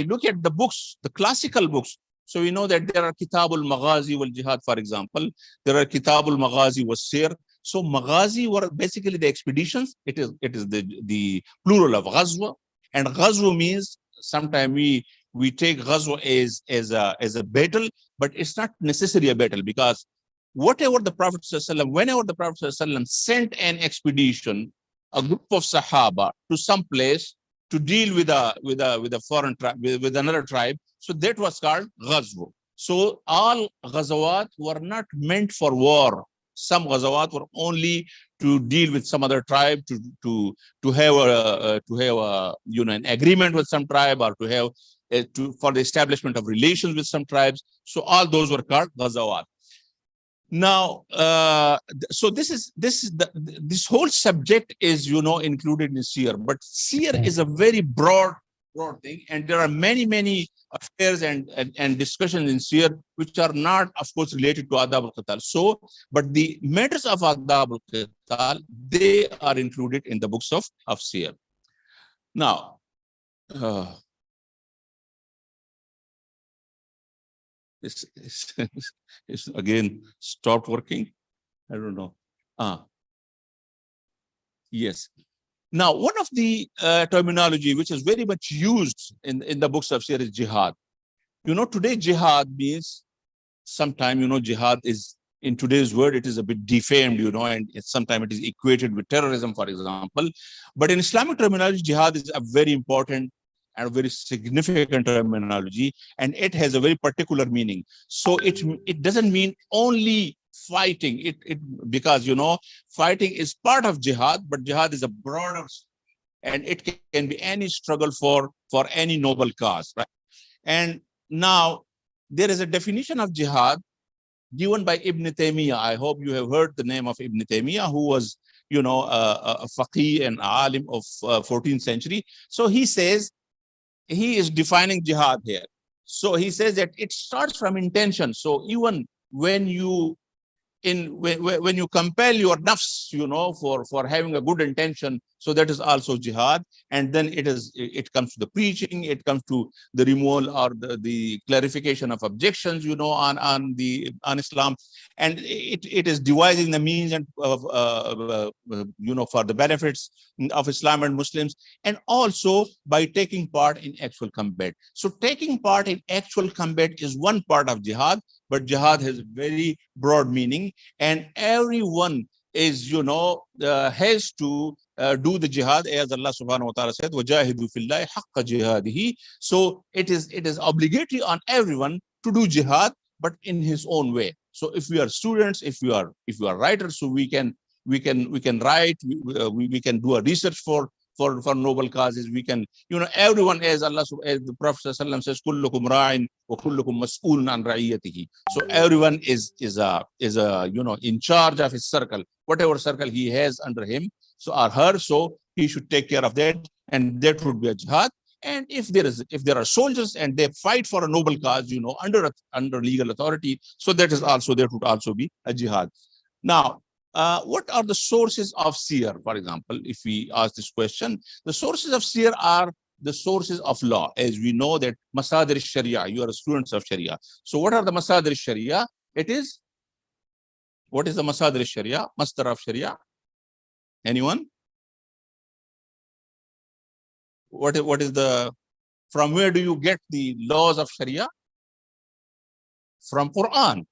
look at the books, the classical books, so we know that there are Kitabul Maghazi wal Jihad, for example. There are Kitabul Maghazi was Seer. So Maghazi were basically the expeditions. It is the plural of Ghazwa, and Ghazwa means sometimes we take Ghazwa as a battle, but it's not necessarily a battle, because whenever the Prophet ﷺ sent an expedition, a group of Sahaba to some place to deal with a foreign tribe, with another tribe. So that was called Ghazwa. So all Ghazawat were not meant for war. Some Ghazawat were only to deal with some other tribe, to have an agreement with some tribe, or to have for the establishment of relations with some tribes. So all those were called Ghazawat. Now, so this whole subject is included in Seer, but Seer is a very broad thing, and there are many affairs and discussions in Seer which are not, of course, related to adab al-qital. So, but the matters of adab al-qital, they are included in the books of Seer. Now, it's again stopped working. I don't know. Yes. Now, one of the terminology which is very much used in the books of Syria is jihad. You know, today jihad means, sometimes, you know, jihad is, in today's word, it is a bit defamed, you know, and sometimes it is equated with terrorism, for example. But in Islamic terminology, jihad is a very important and a very significant terminology, and it has a very particular meaning. So it doesn't mean only fighting. Because, you know, fighting is part of jihad, but jihad is a broader, and it can be any struggle for any noble cause, right? And now there is a definition of jihad given by Ibn Taymiyyah. I hope you have heard the name of Ibn Taymiyyah, who was, you know, a faqih and alim of 14th century. So he says, he is defining jihad here. So he says that it starts from intention. So even when you when you compel your nafs, you know, for having a good intention, so that is also jihad. And then it comes to the preaching, it comes to the removal or the clarification of objections, you know, on Islam, and it is devising the means and you know, for the benefits of Islam and Muslims, and also by taking part in actual combat. So taking part in actual combat is one part of jihad, but jihad has a very broad meaning, and everyone is, you know, has to do the jihad, as Allah subhanahu wa ta'ala said, وَجَاهِدُوا فِي اللَّهِ حَقَّ جِهَادِهِ. So it is obligatory on everyone to do jihad, but in his own way. So if we are students, if we are writers, so we can write, we can do a research for noble causes. We can, you know, everyone, as the Prophet ﷺ says, kullukum ra'in wa kullukum mas'ulun an ra'iyatihi. So everyone is a you know, in charge of his circle, whatever circle he has under him, so or her, so he should take care of that, and that would be a jihad. And if there are soldiers and they fight for a noble cause, you know, under legal authority, so that would also be a jihad. Now, what are the sources of seer? For example, if we ask this question, the sources of seer are the sources of law. As we know that Masadir Sharia, you are students of Sharia. So what are the Masadir Sharia? What is the Masadir Sharia? Masdar of Sharia? Anyone? What is from where do you get the laws of Sharia? From Quran.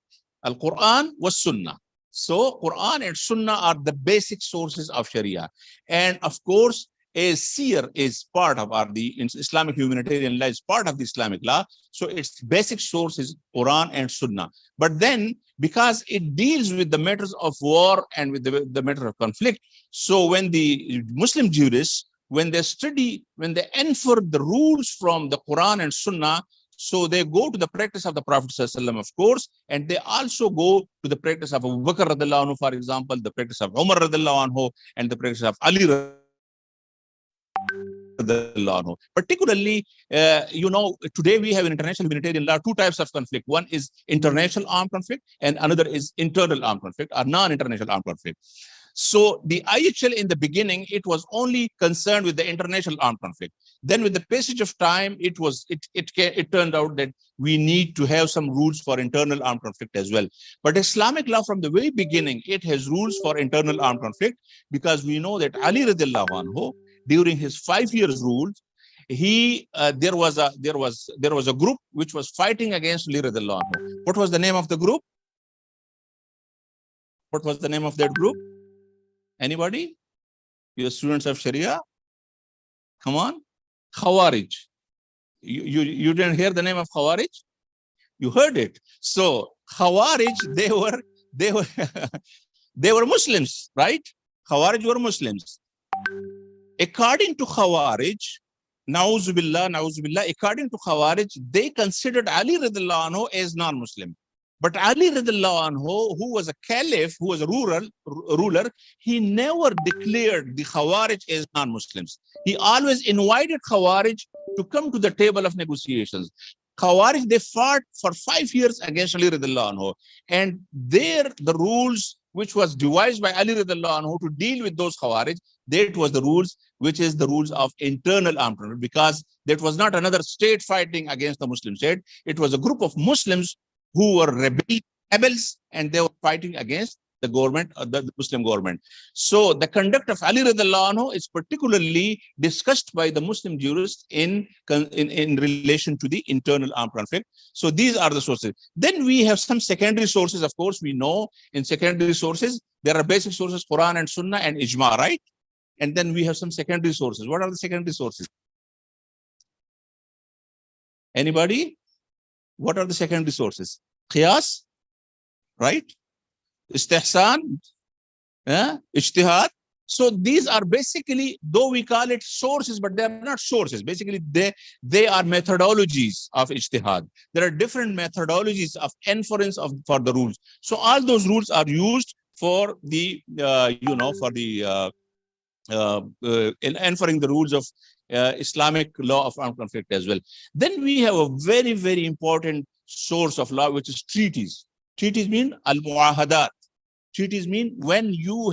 Al-Quran was Sunnah. So Quran and Sunnah are the basic sources of Sharia. And of course, a seer is part of the Islamic humanitarian law, is part of the Islamic law. So its basic source is Quran and Sunnah. But then, because it deals with the matters of war and with the matter of conflict, so when the Muslim jurists, when they infer the rules from the Quran and Sunnah, so they go to the practice of the Prophet ﷺ, of course, and they also go to the practice of Abu Bakr radiallahu anhu, for example, the practice of Umar radiallahu anhu, and the practice of Ali radiallahu anhu. Particularly, you know, today we have in international humanitarian law two types of conflict. One is international armed conflict, and another is internal armed conflict or non-international armed conflict. So the IHL in the beginning, it was only concerned with the international armed conflict. Then with the passage of time, it turned out that we need to have some rules for internal armed conflict as well. But Islamic law from the very beginning, it has rules for internal armed conflict, because we know that Ali radiallahu anhu, during his 5 years rule, there was a group which was fighting against Ali radiallahu anhu. What was the name of the group? What was the name of that group? Anybody? You're students of Sharia? Come on. Khawarij. You didn't hear the name of Khawarij? You heard it. So Khawarij, they were Muslims, right? Khawarij were Muslims. According to Khawarij, na'uzubillah, according to Khawarij, they considered Ali radiallahu anhu as non-Muslim. But Ali radiallahu anhu, who was a caliph, who was a ruler, he never declared the Khawarij as non-Muslims. He always invited Khawarij to come to the table of negotiations. Khawarij, they fought for 5 years against Ali radiallahu anhu. And the rules which was devised by Ali radiallahu anhu to deal with those Khawarij, that was the rules, which is the rules of internal armed conflict, because that was not another state fighting against the Muslim state. It was a group of Muslims who were rebels, and they were fighting against the government, the Muslim government. So the conduct of Ali radiallahu anhu is particularly discussed by the Muslim jurists in relation to the internal armed conflict. So these are the sources. Then we have some secondary sources. Of course, we know in secondary sources, there are basic sources, Quran and Sunnah and Ijma, right? And then we have some secondary sources. What are the secondary sources? Anybody? What are the secondary sources? Qiyas, right? Istihsan, ijtihad. So these are basically, though we call it sources, but they are not sources. Basically, they are methodologies of ijtihad. There are different methodologies of inference for the rules. So all those rules are used for the, in inferring the rules of Islamic law of armed conflict as well. Then we have a very, very important source of law, which is treaties. Treaties mean al-muahadat. Treaties mean when you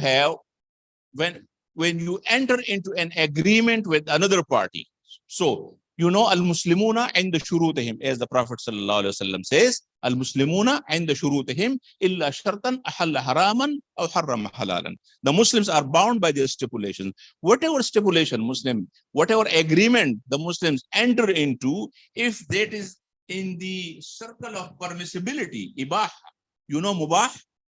enter into an agreement with another party. So, al-Muslimuna inda shurutihim, as the Prophet ﷺ says, al-Muslimuna inda shurutihim illa shartan ahalla haraman aw harrama halalan. The Muslims are bound by their stipulations. Whatever stipulation whatever agreement the Muslims enter into, if that is in the circle of permissibility, ibah, mubah.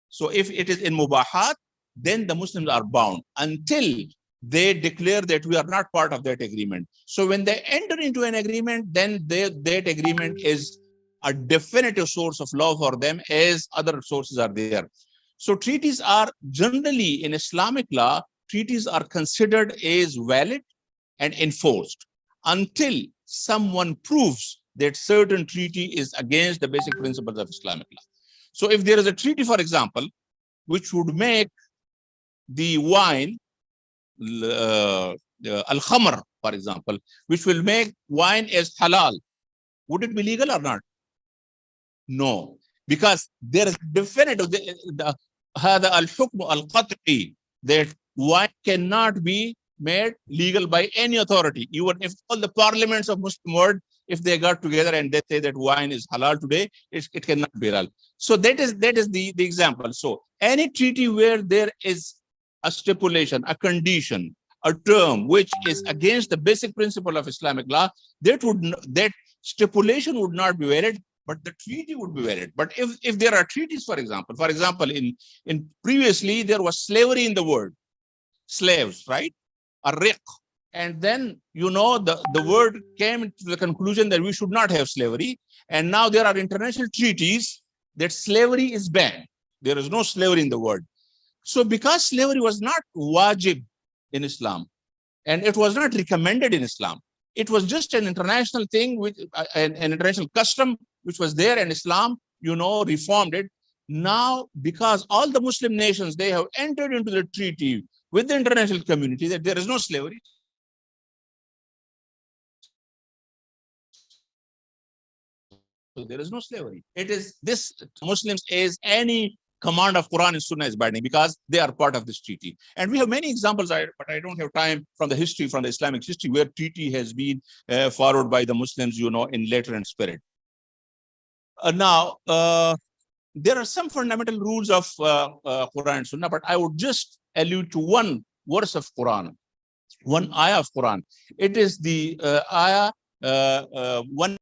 So if it is in mubahat, then the Muslims are bound until they declare that we are not part of that agreement. So when they enter into an agreement, then that agreement is a definitive source of law for them, as other sources are there. So treaties are generally, in Islamic law, treaties are considered as valid and enforced until someone proves that certain treaty is against the basic principles of Islamic law. So if there is a treaty, for example, which would make the wine, al-khamr, for example, which will make wine as halal, would it be legal or not? No, because there is definitive al-hukm al-qat'i, that wine cannot be made legal by any authority. Even if all the parliaments of Muslim world, if they got together and they say that wine is halal today, it cannot be halal. So that is the example. So any treaty where there is a stipulation, a condition, a term which is against the basic principle of Islamic law, that stipulation would not be valid, but the treaty would be valid. But if there are treaties, for example, in previously there was slavery in the world, slaves, right? A riq. And then, the world came to the conclusion that we should not have slavery. And now there are international treaties that slavery is banned. There is no slavery in the world. So because slavery was not wajib in Islam, and it was not recommended in Islam, it was just an international thing, with an international custom which was there, and Islam, reformed it. Now, because all the Muslim nations, they have entered into the treaty with the international community that there is no slavery. So there is no slavery. It is this Muslims as any command of Quran and Sunnah is binding, because they are part of this treaty. And we have many examples, but I don't have time, from the Islamic history, where treaty has been followed by the Muslims, in letter and spirit. Now, there are some fundamental rules of Quran and Sunnah, but I would just allude to one verse of Quran, one ayah of Quran. It is the ayah 1.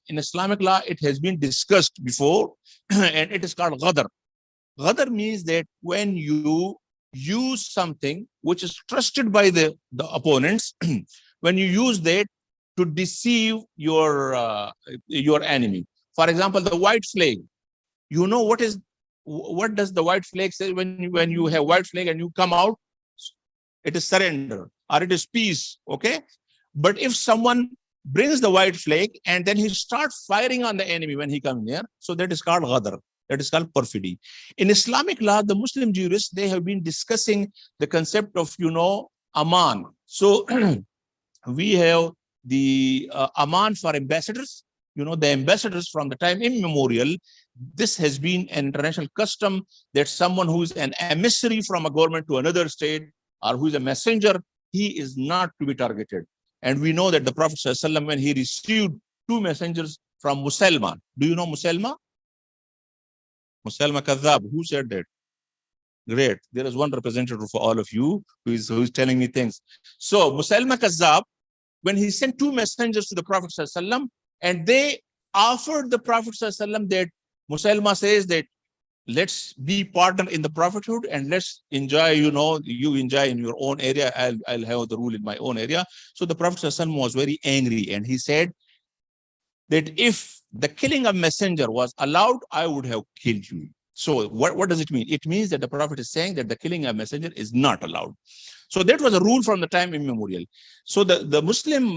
in Islamic law, it has been discussed before, and it is called ghadar. Ghadar means that when you use something which is trusted by the opponents, when you use that to deceive your enemy. For example, the white flag. You know what does the white flag say when you have white flag and you come out? It is surrender or it is peace. Okay, but if someone brings the white flag and then he starts firing on the enemy when he comes near, so that is called ghadar. That is called perfidy. In Islamic law, the Muslim jurists, they have been discussing the concept of, aman. So we have the aman for ambassadors. The ambassadors from the time immemorial, this has been an international custom that someone who is an emissary from a government to another state or who is a messenger, he is not to be targeted. And we know that the Prophet ﷺ, when he received 2 messengers from Musalma, do you know Musalma? Musalma Kadhab, who said that? Great. There is one representative for all of you who is telling me things. So Musalma Kadhab, when he sent 2 messengers to the Prophet ﷺ, and they offered the Prophet ﷺ that Musalma says that let's be partner in the prophethood and let's enjoy, you enjoy in your own area. I'll have the rule in my own area. So the Prophet ﷺ was very angry and he said that if the killing of messenger was allowed, I would have killed you. So what does it mean? It means that the Prophet is saying that the killing of messenger is not allowed. So that was a rule from the time immemorial. So the Muslim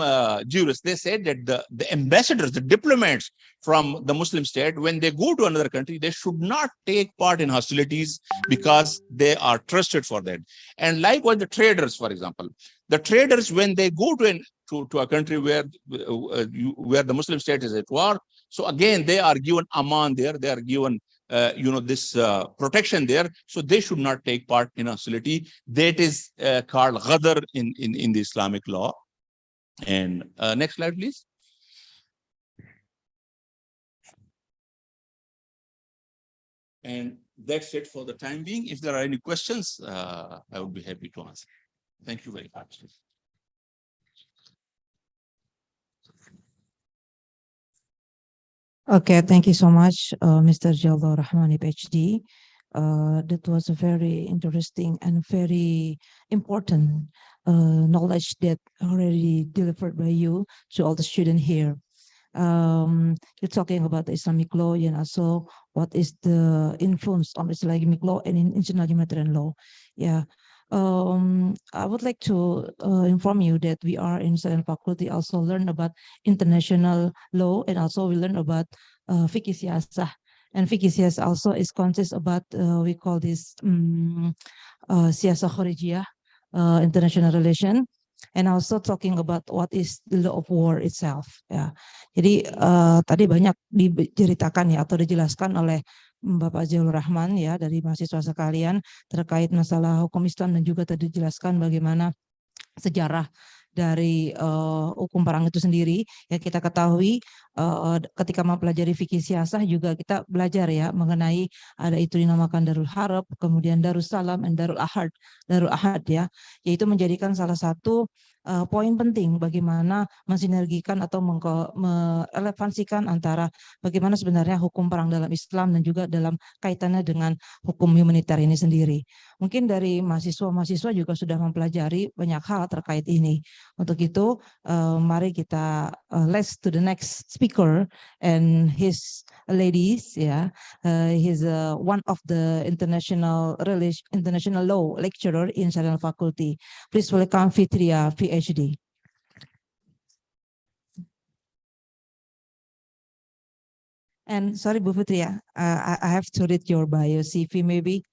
jurists, they said that the ambassadors, the diplomats from the Muslim state, when they go to another country, they should not take part in hostilities because they are trusted for that. And likewise, the traders, for example, the traders, when they go to a country where the Muslim state is at war, so again, they are given aman there, they are given this protection there, so they should not take part in hostility. That is called ghadar in the Islamic law. And next slide, please. And that's it for the time being. If there are any questions, I would be happy to answer. Thank you very much. Okay, thank you so much, Mr. Jalal Rahmani, PhD. That was a very interesting and very important knowledge that already delivered by you to all the students here. You're talking about the Islamic law and also what is the influence of Islamic law and in international humanitarian law. Yeah. I would like to inform you that we are in Syarif faculty also learn about international law and also we learn about fikih siyasah. And fikih siyasah also is consists about we call this siyasah kharijiyah, international relation, and also talking about what is the law of war itself. Ya, jadi tadi banyak diceritakan ya atau dijelaskan oleh Bapak Jalal Rahman ya dari mahasiswa sekalian terkait masalah hukum Islam dan juga tadi dijelaskan bagaimana sejarah dari hukum perang itu sendiri. Ya kita ketahui ketika mempelajari fikih siyasah juga kita belajar ya mengenai ada itu dinamakan Darul Harb, kemudian Darussalam dan Darul Ahad ya, yaitu menjadikan salah satu poin penting bagaimana mensinergikan atau merelevansikan antara bagaimana sebenarnya hukum perang dalam Islam dan juga dalam kaitannya dengan hukum humanitarian ini sendiri. Mungkin dari mahasiswa-mahasiswa juga sudah mempelajari banyak hal terkait ini. Untuk itu, mari kita let's to the next speaker and his ladies ya. He's one of the international law lecturer in Syarif faculty. Please welcome Fitria, PhD. And sorry, Bu Fitria, I have to read your bio CV maybe.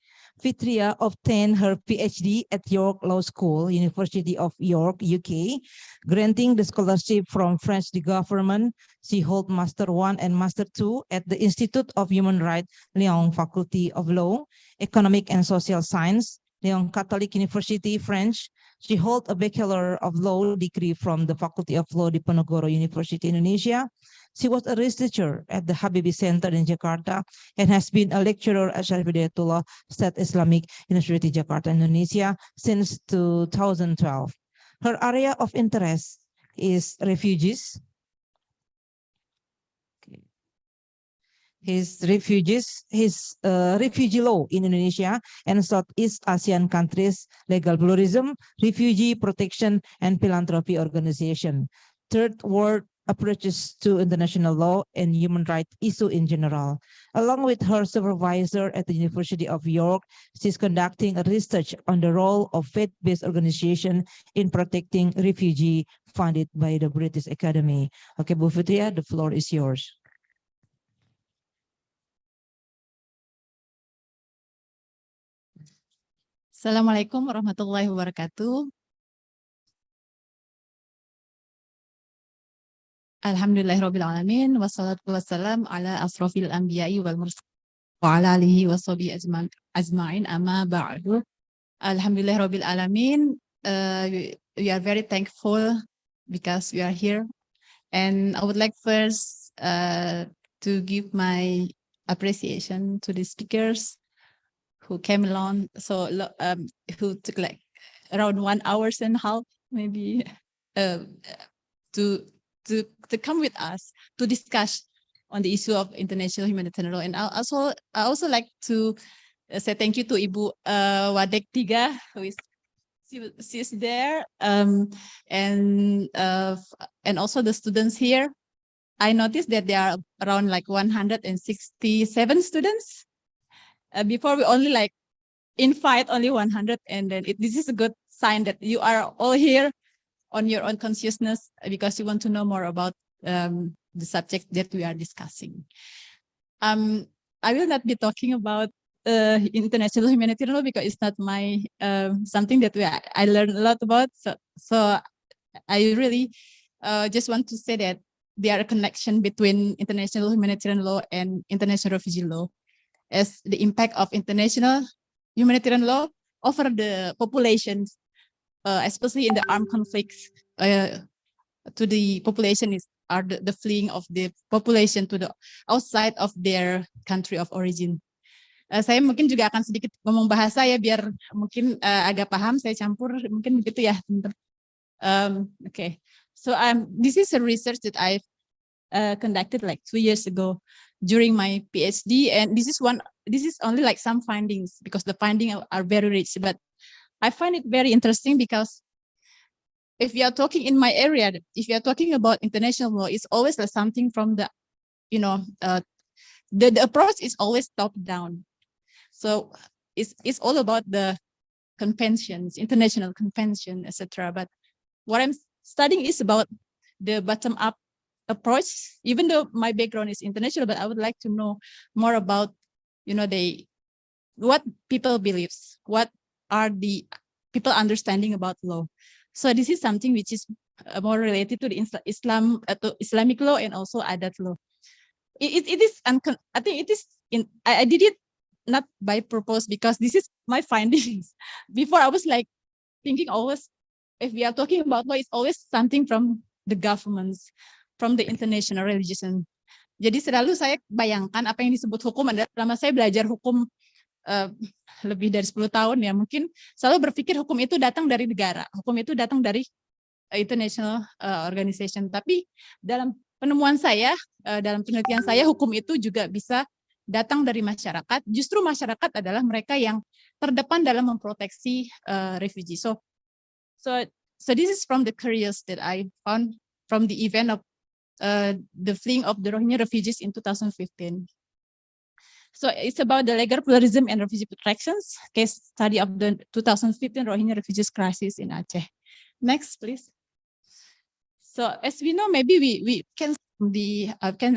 Fitria obtained her PhD at York Law School, University of York, UK, granting the scholarship from French government. She holds Master 1 and Master 2 at the Institute of Human Rights, Lyon Faculty of Law, Economic and Social Science, Lyon Catholic University, French. She holds a Bachelor of Law degree from the Faculty of Law, Diponegoro University, Indonesia. She was a researcher at the Habibie Center in Jakarta and has been a lecturer at Syarif Hidayatullah State Islamic University, Jakarta, Indonesia since 2012. Her area of interest is refugees, his refugee law in Indonesia and Southeast Asian countries, legal pluralism, refugee protection, and philanthropy organization. Third world approaches to international law and human rights issue in general. Along with her supervisor at the University of York, she's conducting a research on the role of faith-based organization in protecting refugee funded by the British Academy. Okay, Bu Fitria, the floor is yours. Assalamualaikum warahmatullahi wabarakatuh. Alhamdulillahirabbil alamin wassalatu wassalam ala asrofil anbiya'i wal mursalin wa ala alihi washabihi ajma'in amma ba'du. Alhamdulillahirabbil alamin. We are very thankful because we are here, and I would like first to give my appreciation to the speakers who came along, who took like around 1.5 hours maybe to come with us to discuss on the issue of international humanitarian law. And I also like to say thank you to Ibu Wadek Tiga, who is she's there, and also the students here. I noticed that there are around like 167 students. Before we only like invite only 100, and then this is a good sign that you are all here on your own consciousness because you want to know more about the subject that we are discussing. I will not be talking about international humanitarian law because it's not my something that I learned a lot about. So I really just want to say that there are a connection between international humanitarian law and international refugee law, as the impact of international humanitarian law over the populations, especially in the armed conflicts, to the population are the fleeing of the population to the outside of their country of origin. Saya mungkin juga akan sedikit ngomong bahasa ya biar mungkin agak paham, saya campur mungkin begitu ya. Okay, so this is a research that I've conducted like 2 years ago during my PhD, and this is only like some findings because the findings are very rich, but I find it very interesting because if you are talking in my area, if you are talking about international law, it's always like something from the, the approach is always top down. So it's all about the conventions, international convention, etc. But what I'm studying is about the bottom up approach, even though my background is international, but I would like to know more about, what people believes, what are the people understanding about law. So this is something which is more related to the Islamic law and also adat law. It is, I think it is, I did it not by purpose because this is my findings. Before I was like thinking always, if we are talking about law, it's always something from the governments, from the international religion. Jadi selalu saya bayangkan apa yang disebut hukum adalah selama saya belajar hukum lebih dari 10 tahun ya, mungkin selalu berpikir hukum itu datang dari negara, hukum itu datang dari international organization. Tapi dalam penemuan saya, dalam penelitian saya, hukum itu juga bisa datang dari masyarakat. Justru masyarakat adalah mereka yang terdepan dalam memproteksi refugee. So this is from the curious that I found from the event of the fleeing of the Rohingya refugees in 2015. So it's about the legal pluralism and refugee protections, case study of the 2015 Rohingya refugees crisis in Aceh. Next, please. So as we know, maybe we can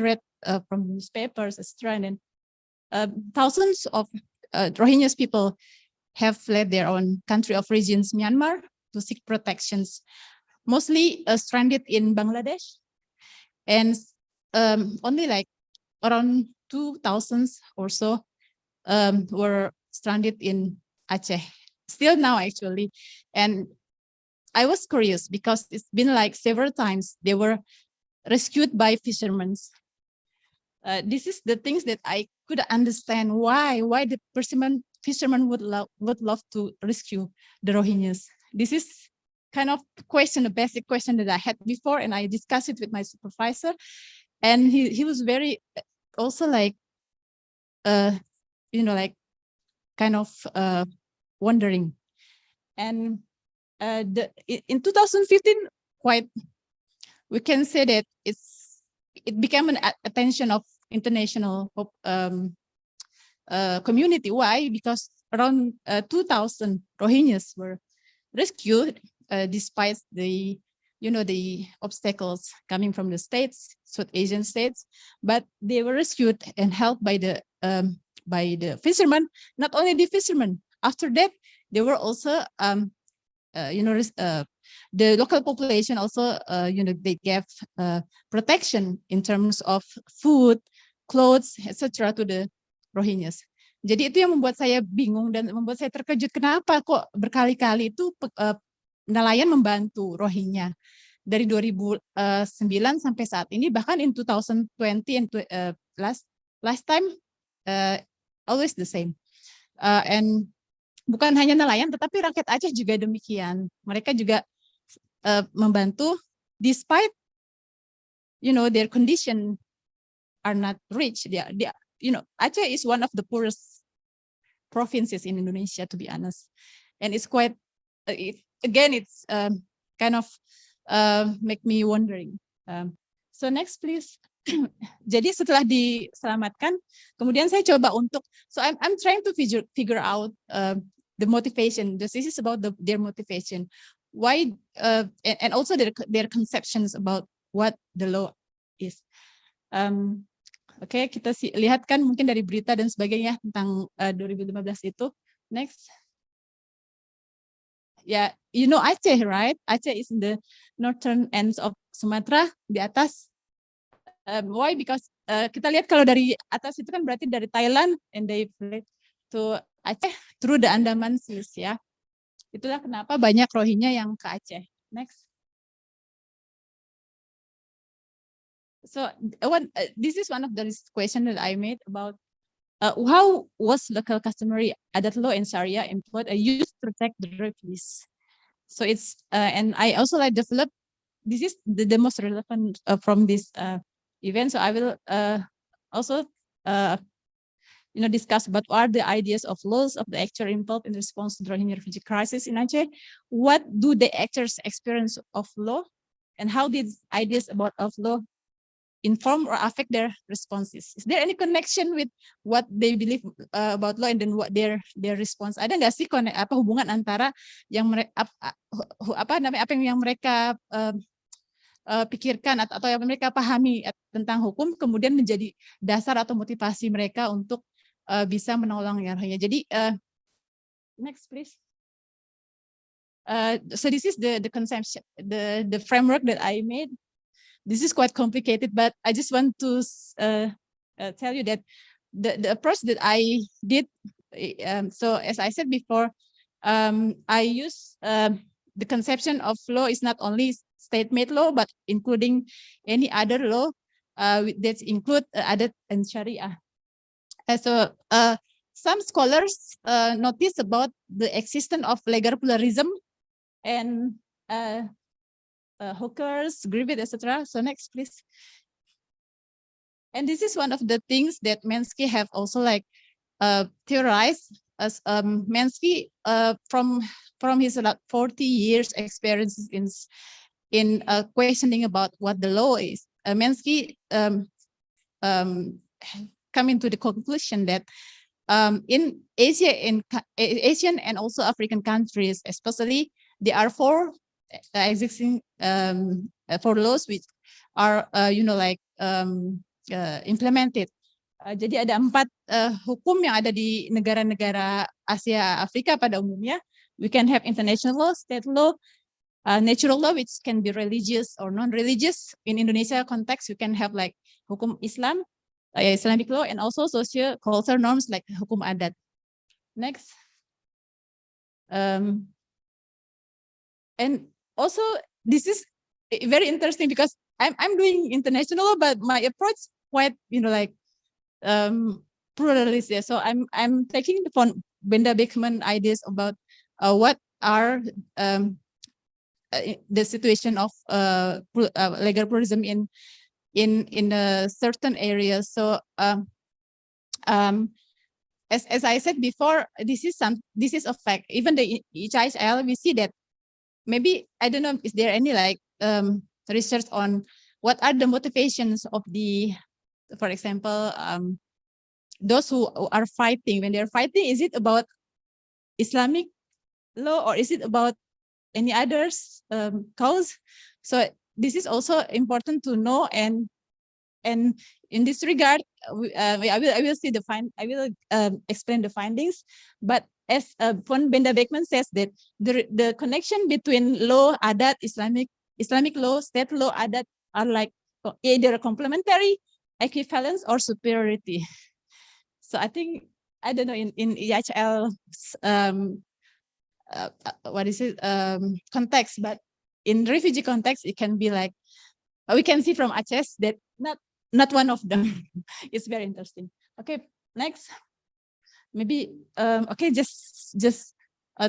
read from newspapers, etc. And then thousands of Rohingya people have fled their own country of origins, Myanmar, to seek protections, mostly stranded in Bangladesh, and only like around 2,000 or so were stranded in Aceh, still now actually. And I was curious because it's been like several times they were rescued by fishermen. This is the things that I could understand why the fishermen would love to rescue the Rohingyas. This is kind of question, a basic question that I had before, and I discussed it with my supervisor, and he was very also like like kind of wondering. And in 2015, we can say that it became an attention of international community. Why? Because around 2,000 Rohingyas were rescued despite the obstacles coming from the states, South Asian states, but they were rescued and helped by the fishermen. Not only the fishermen. After that, they were also the local population also they gave protection in terms of food, clothes, etc. to the Rohingyas. Jadi itu yang membuat saya bingung dan membuat saya terkejut, kenapa kok berkali-kali itu nelayan membantu Rohingya dari 2009 sampai saat ini, bahkan in 2020 and last time always the same. And bukan hanya nelayan, tetapi rakyat Aceh juga demikian. Mereka juga membantu despite their condition are not rich. Aceh is one of the poorest provinces in Indonesia, to be honest, and it's quite it's kind of make me wondering. So next please. Jadi setelah diselamatkan, kemudian saya coba I'm trying to figure out the motivation. This is about their motivation. Why and also their conceptions about what the law is. Oke, kita lihat kan mungkin dari berita dan sebagainya tentang 2015 itu. Next. Ya, Aceh, right? Aceh is in the northern ends of Sumatra, di atas. Why? Because kita lihat kalau dari atas itu kan berarti dari Thailand and they fled to Aceh through the Andaman Seas, ya. Itulah kenapa banyak Rohingya yang ke Aceh. Next. So this is one of the questions that I made about how was local customary adat law and Sharia employed used to protect the refugees. So it's and I also develop. This is the most relevant from this event. So I will also discuss about what are the ideas of laws of the actor involved in response to the Rohingya refugee crisis in Aceh. What do the actors experience of law, and how did ideas about of law inform or affect their responses? Is there any connection with what they believe about law and then what their response? Ada nggak sih hubungan antara yang mereka apa yang mereka pikirkan atau yang mereka pahami tentang hukum kemudian menjadi dasar atau motivasi mereka untuk bisa menolong yang lainnya. Jadi next please. So this is the conception, the framework that I made. This is quite complicated, but I just want to tell you that the approach that I did, so as I said before, I use the conception of law is not only state-made law, but including any other law that include adat and Sharia. So some scholars notice about the existence of legal pluralism and hookers, grieved, etc. So next, please. And this is one of the things that Mensky have also theorized as Mensky from his 40 years experiences in questioning about what the law is. Mensky coming to the conclusion that in Asian and also African countries, especially, there are four existing for laws which are implemented. Jadi ada 4 hukum yang ada di negara-negara Asia Afrika pada umumnya. We can have international law, state law, natural law which can be religious or non-religious. In Indonesia context, you can have hukum Islam, Islamic law, and also social cultural norms like hukum adat. Next. And also, this is very interesting because I'm doing international law, but my approach quite pluralist. Yeah. So I'm taking from Benda Beckman ideas about what are the situation of legal pluralism in a certain area. So As I said before, this is a fact. Even the HIHL, we see that maybe, I don't know, is there any like research on what are the motivations of the, for example, those who are fighting, when they're fighting, is it about Islamic law or is it about any others cause? So this is also important to know, and in this regard, I will see I will explain the findings. But as von Benda-Beckman says that the connection between law, adat, Islamic law, state law, adat are like either complementary, equivalence, or superiority. So I think, I don't know, in EHL what is it context, but in refugee context, it can be like, we can see from Aceh that not one of them. It's very interesting. Okay, next. Maybe okay, just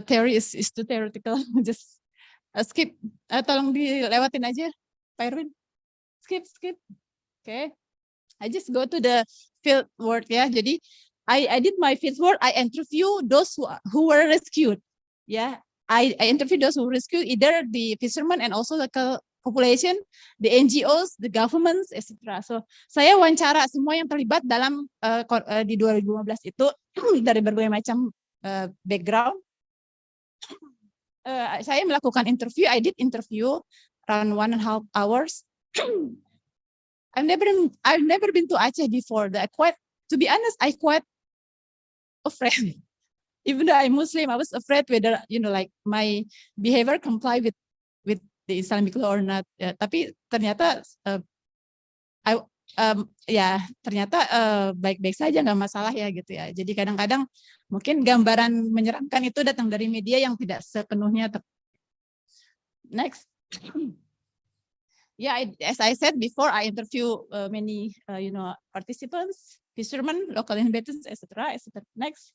theory is too theoretical. Just skip. Tolong dilewatin aja, Pak Irwin. Skip. Okay, I just go to the field work. Yeah, jadi I did my field work. I interview those who were rescued. Yeah, I interviewed those who were rescued, either the fishermen and also the population, the NGOs, the governments, etc. So saya wawancara semua yang terlibat dalam di 2015 itu dari berbagai macam background. Saya melakukan interview. I did interview around 1.5 hours. I've never been to Aceh before. To be honest, I quite afraid. Even though I'm Muslim, I was afraid whether, you know, like my behavior comply with the Islamic law or not. Tapi ternyata ternyata baik-baik saja, nggak masalah ya gitu ya. Jadi kadang-kadang mungkin gambaran menyeramkan itu datang dari media yang tidak sepenuhnya. Next. Yeah, as I said before, I interview many participants, fishermen, local inhabitants, etc. Next.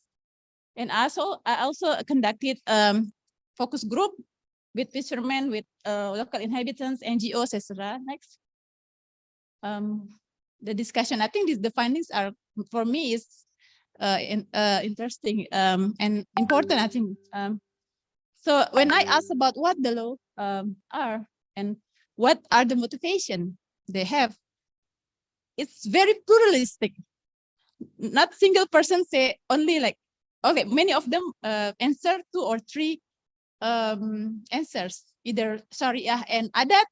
And I also conducted focus group with fishermen, with local inhabitants, NGOs, etc. Next. The discussion, I think the findings are, for me, is interesting and important, I think. So when I ask about what the law are and what are the motivation they have, it's very pluralistic. Not single person say only like, okay, many of them answer 2 or 3 answers, either Sharia and adat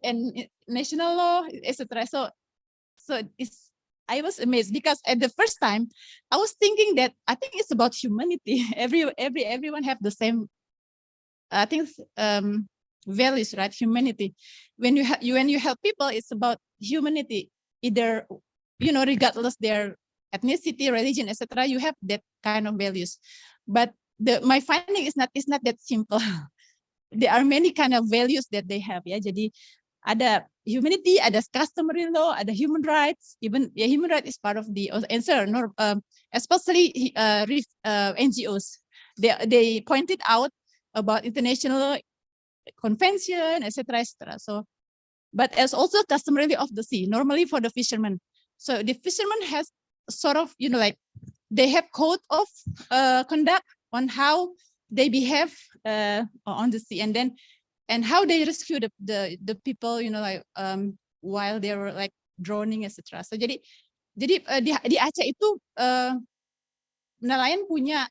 and national law, etc. So I was amazed because at the first time I was thinking that I think it's about humanity. Everyone have the same, I think, values, right? Humanity. When you help people, it's about humanity. Either, you know, regardless their ethnicity, religion, etc. You have that kind of values. But my finding is not that simple. There are many kind of values that they have. Ya, jadi ada humanity, ada customary law, ada human rights. Even human rights is part of the answer. Especially NGOs. They pointed out about international convention, etc. So, but as also customary of the sea. Normally for the fishermen. So the fisherman has sort of, you know, like they have code of conduct on how they behave on the sea, and how they rescue the people, you know, like while they were like drowning, etc. So jadi di Aceh itu nelayan punya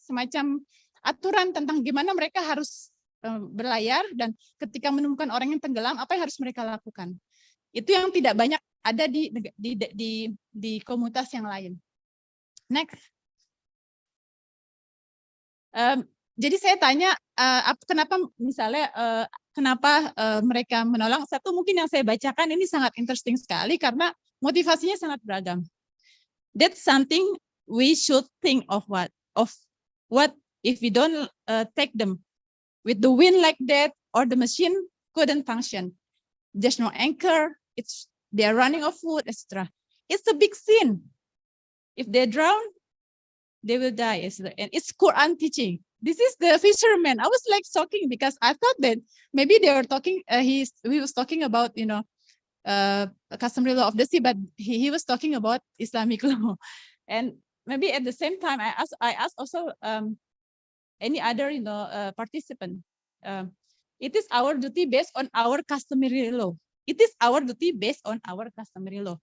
semacam aturan tentang gimana mereka harus berlayar, dan ketika menemukan orang yang tenggelam, apa yang harus mereka lakukan. Itu yang tidak banyak ada di komunitas yang lain. Next. Jadi saya tanya, kenapa misalnya kenapa mereka menolong? Satu, mungkin yang saya bacakan ini sangat interesting sekali karena motivasinya sangat beragam. That's something we should think of what if we don't take them with the wind like that, or the machine couldn't function. There's no anchor. They are running out of food, etc. It's a big sin. If they drown, they will die. And it's Quran teaching. This is the fisherman. I was like shocking because I thought that maybe they were talking. He was talking about, you know, customary law of the sea, but he was talking about Islamic law. And maybe at the same time, I asked also any other participant. It is our duty based on our customary law. It is our duty based on our customary law.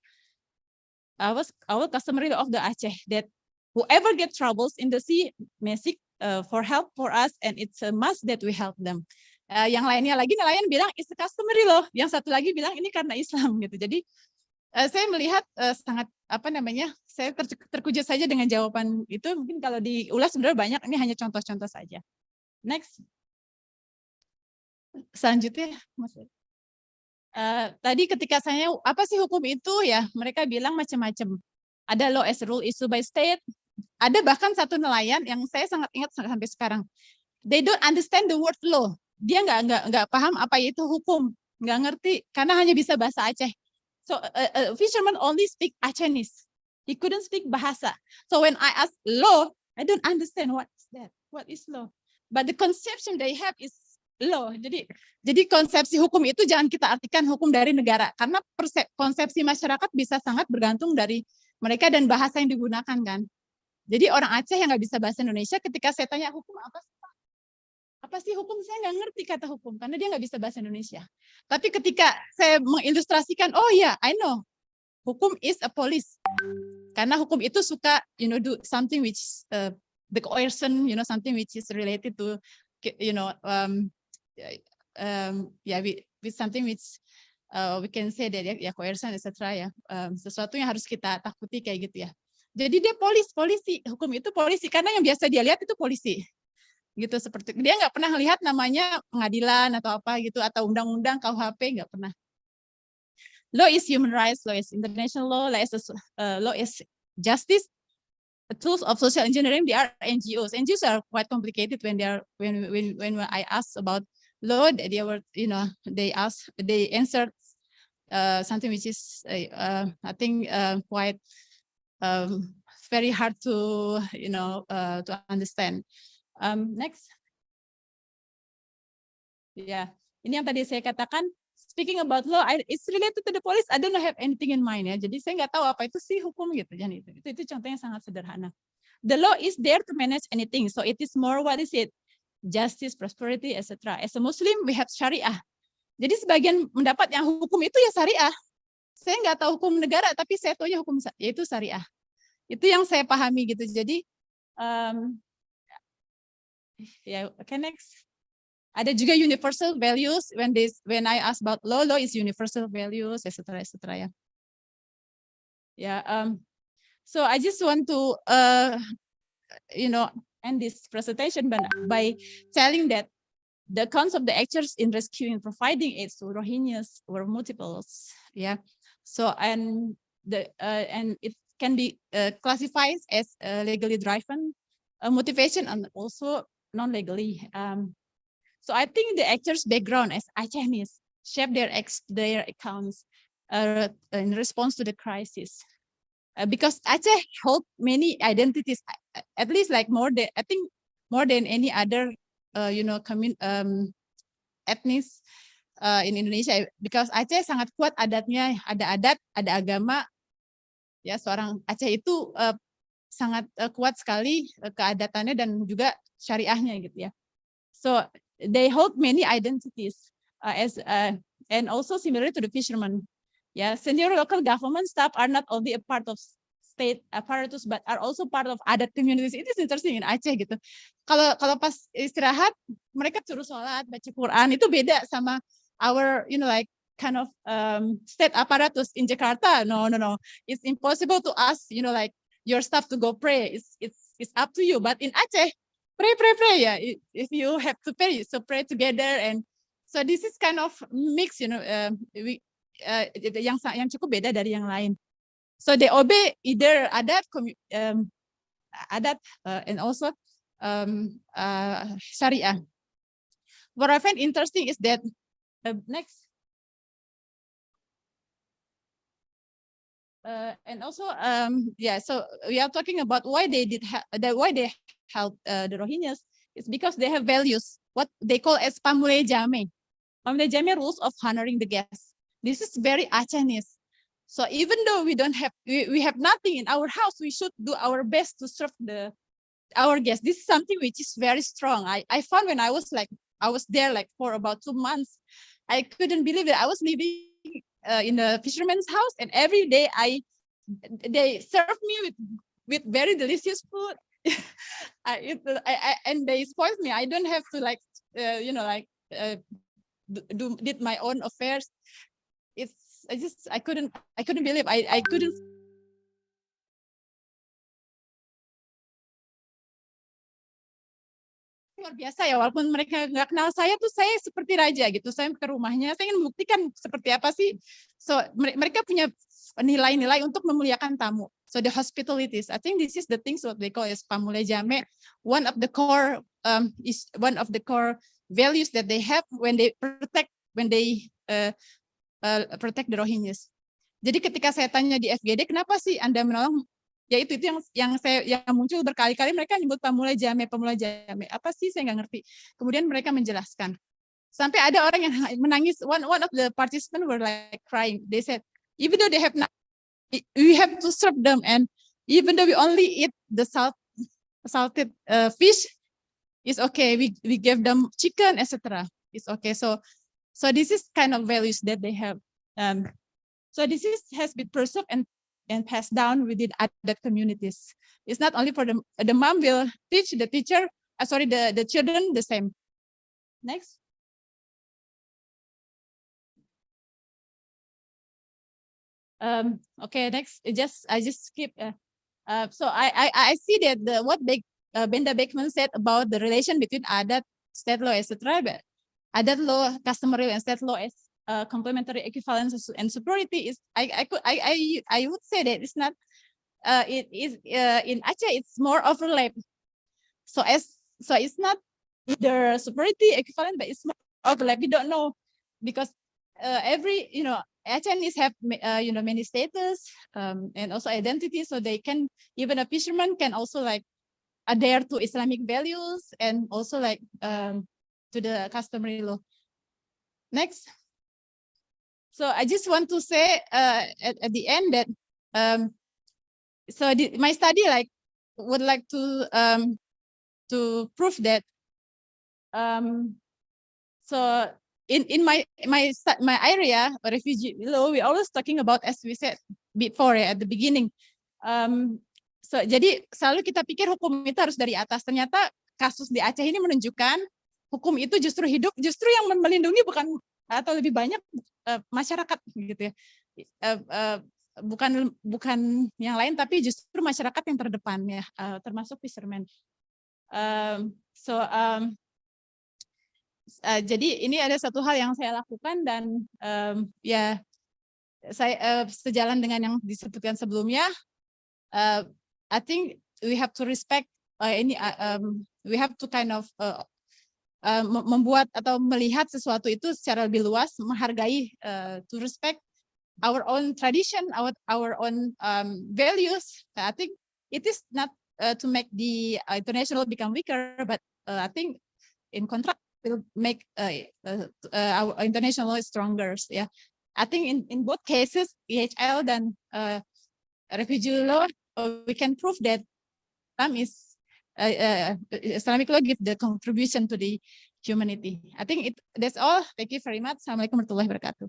Our customary law of the Aceh that whoever get troubles in the sea may seek for help for us, and it's a must that we help them. Yang lainnya lagi nelayan bilang it's the customary law. Yang satu lagi bilang ini karena Islam gitu. Jadi saya melihat sangat saya terkejut saja dengan jawaban itu. Mungkin kalau diulas sebenarnya banyak. Ini hanya contoh-contoh saja. Next. Selanjutnya, Mas. Tadi ketika saya apa sih hukum itu ya, mereka bilang macam-macam. Ada law as a rule issued by state. Ada bahkan satu nelayan yang saya sangat ingat sampai sekarang. They don't understand the word law. Dia nggak paham apa itu hukum, nggak ngerti karena hanya bisa bahasa Aceh. So a fisherman only speak Acehnese. He couldn't speak bahasa. So when I ask law, I don't understand what is that. What is law? But the conception they have is law. Jadi konsepsi hukum itu jangan kita artikan hukum dari negara, karena konsepsi masyarakat bisa sangat bergantung dari mereka dan bahasa yang digunakan kan. Jadi orang Aceh yang nggak bisa bahasa Indonesia, ketika saya tanya hukum apa sih Pak? Apa sih hukum? Saya nggak ngerti kata hukum karena dia nggak bisa bahasa Indonesia. Tapi ketika saya mengilustrasikan, oh ya, I know, hukum is a police. Karena hukum itu suka, do something which the coercion, something which is related to, with something which we can say that ya coercion etc. ya, sesuatu yang harus kita takuti kayak gitu ya. Jadi dia polisi, hukum itu polisi karena yang biasa dia lihat itu polisi. Gitu, seperti dia nggak pernah lihat namanya pengadilan atau apa gitu, atau undang-undang KUHP, nggak pernah. Law is human rights, law is international law, law is justice. The tools of social engineering, they are NGOs. NGOs are quite complicated when I asked about law, they were, they answered something which is I think quite very hard to to understand. Next. Ya, ini yang tadi saya katakan, speaking about law, it's related to the police. I don't have anything in mind ya. Jadi saya nggak tahu apa itu sih hukum gitu. Jangan itu contohnya sangat sederhana. The law is there to manage anything. So it is more, what is it? Justice, prosperity, etc. As a Muslim, we have Sharia. Jadi sebagian mendapat yang hukum itu ya Syariah. Saya nggak tahu hukum negara, tapi saya tahu hukum yaitu Syariah. Itu yang saya pahami gitu. Jadi okay, next. Ada juga universal values. When I ask about law is universal values, etc. ya. So I just want to end this presentation by telling that the accounts of the actors in rescuing, providing aid to Rohingyas were multiples. Yeah. So and it can be classified as legally driven motivation and also non-legally. So I think the actors' background as Acehnese shape their accounts in response to the crisis. Because Aceh hold many identities, at least like more than any other ethnic in Indonesia. Because Aceh sangat kuat adatnya, ada adat, ada agama. Ya, seorang Aceh itu sangat kuat sekali keadatannya dan juga syariahnya gitu ya. So they hold many identities and also similar to the fishermen. Yeah, senior local government staff are not only a part of state apparatus but are also part of adat communities. It is interesting in Aceh gitu. Kalau pas istirahat mereka suruh sholat, baca Quran, itu beda sama our kind of state apparatus in Jakarta. No. It's impossible to ask your staff to go pray. It's up to you. But in Aceh, pray. Yeah, if you have to pray, so pray together. And so this is kind of mix, yang cukup beda dari yang lain. So they obey either adat, and also Sharia. What I find interesting is that next. And also, so we are talking about why they help the Rohingyas. It's because they have values, what they call as Pamule Jame. Pamule Jame, rules of honoring the guests. This is very Achenese. So even though we don't have, we have nothing in our house, we should do our best to serve our guests. This is something which is very strong. I found when I was there like for about 2 months, I couldn't believe it. I was living in a fisherman's house, and every day they serve me with very delicious food. And they spoiled me. I don't have to did my own affairs. I couldn't believe I couldn't. Luar biasa ya, walaupun mereka nggak kenal saya tuh, saya seperti raja gitu. Saya ke rumahnya, saya ingin membuktikan seperti apa sih. So mereka punya nilai-nilai untuk memuliakan tamu. So the hospitalities, I think this is the things what they call as pamulajame. One of the core values that they have when they protect the Rohingyas. Jadi ketika saya tanya di FGD, kenapa sih Anda menolong? Ya itu yang muncul berkali-kali, mereka nyebut pamulajame. Apa sih, saya nggak ngerti. Kemudian mereka menjelaskan. Sampai ada orang yang menangis. One of the participants were like crying. They said, even though they have not, we have to serve them, and even though we only eat the salted fish, it's okay. We give them chicken, etc. It's okay. So this is kind of values that they have. So this has been preserved and passed down within other communities. It's not only for the mom will teach the teacher, the children the same. Next. Okay, next. I just skip. So I see that what Benda Beckman said about the relation between adat, state law, etc. But adat law, customary law, and state law as complementary equivalence and superiority is I would say that it's not it is in Aceh it's more overlap. So it's not either superiority equivalent, but it's more overlap. We don't know because every Acehnese have many status and also identity, so they can, even a fisherman can also like adhere to Islamic values and also like to the customary law. Next. So I just want to say at the end that my study would like to prove that so in my area refugee law, we always talking about, as we said before at the beginning. So jadi selalu kita pikir hukum itu harus dari atas. Ternyata kasus di Aceh ini menunjukkan hukum itu justru hidup, justru yang melindungi bukan atau lebih banyak masyarakat gitu ya, bukan yang lain, tapi justru masyarakat yang terdepan ya, termasuk fisherman. Jadi ini ada satu hal yang saya lakukan dan ya saya sejalan dengan yang disebutkan sebelumnya. I think we have to respect we have to kind of membuat atau melihat sesuatu itu secara lebih luas, menghargai, to respect our own tradition, our own values. I think it is not to make the international become weaker, but I think in contrast will make our international stronger. Yeah, I think in both cases, EHL dan refugee law, we can prove that Islamic law gives the contribution to the humanity. I think that's all. Thank you very much. Assalamualaikum warahmatullahi wabarakatuh.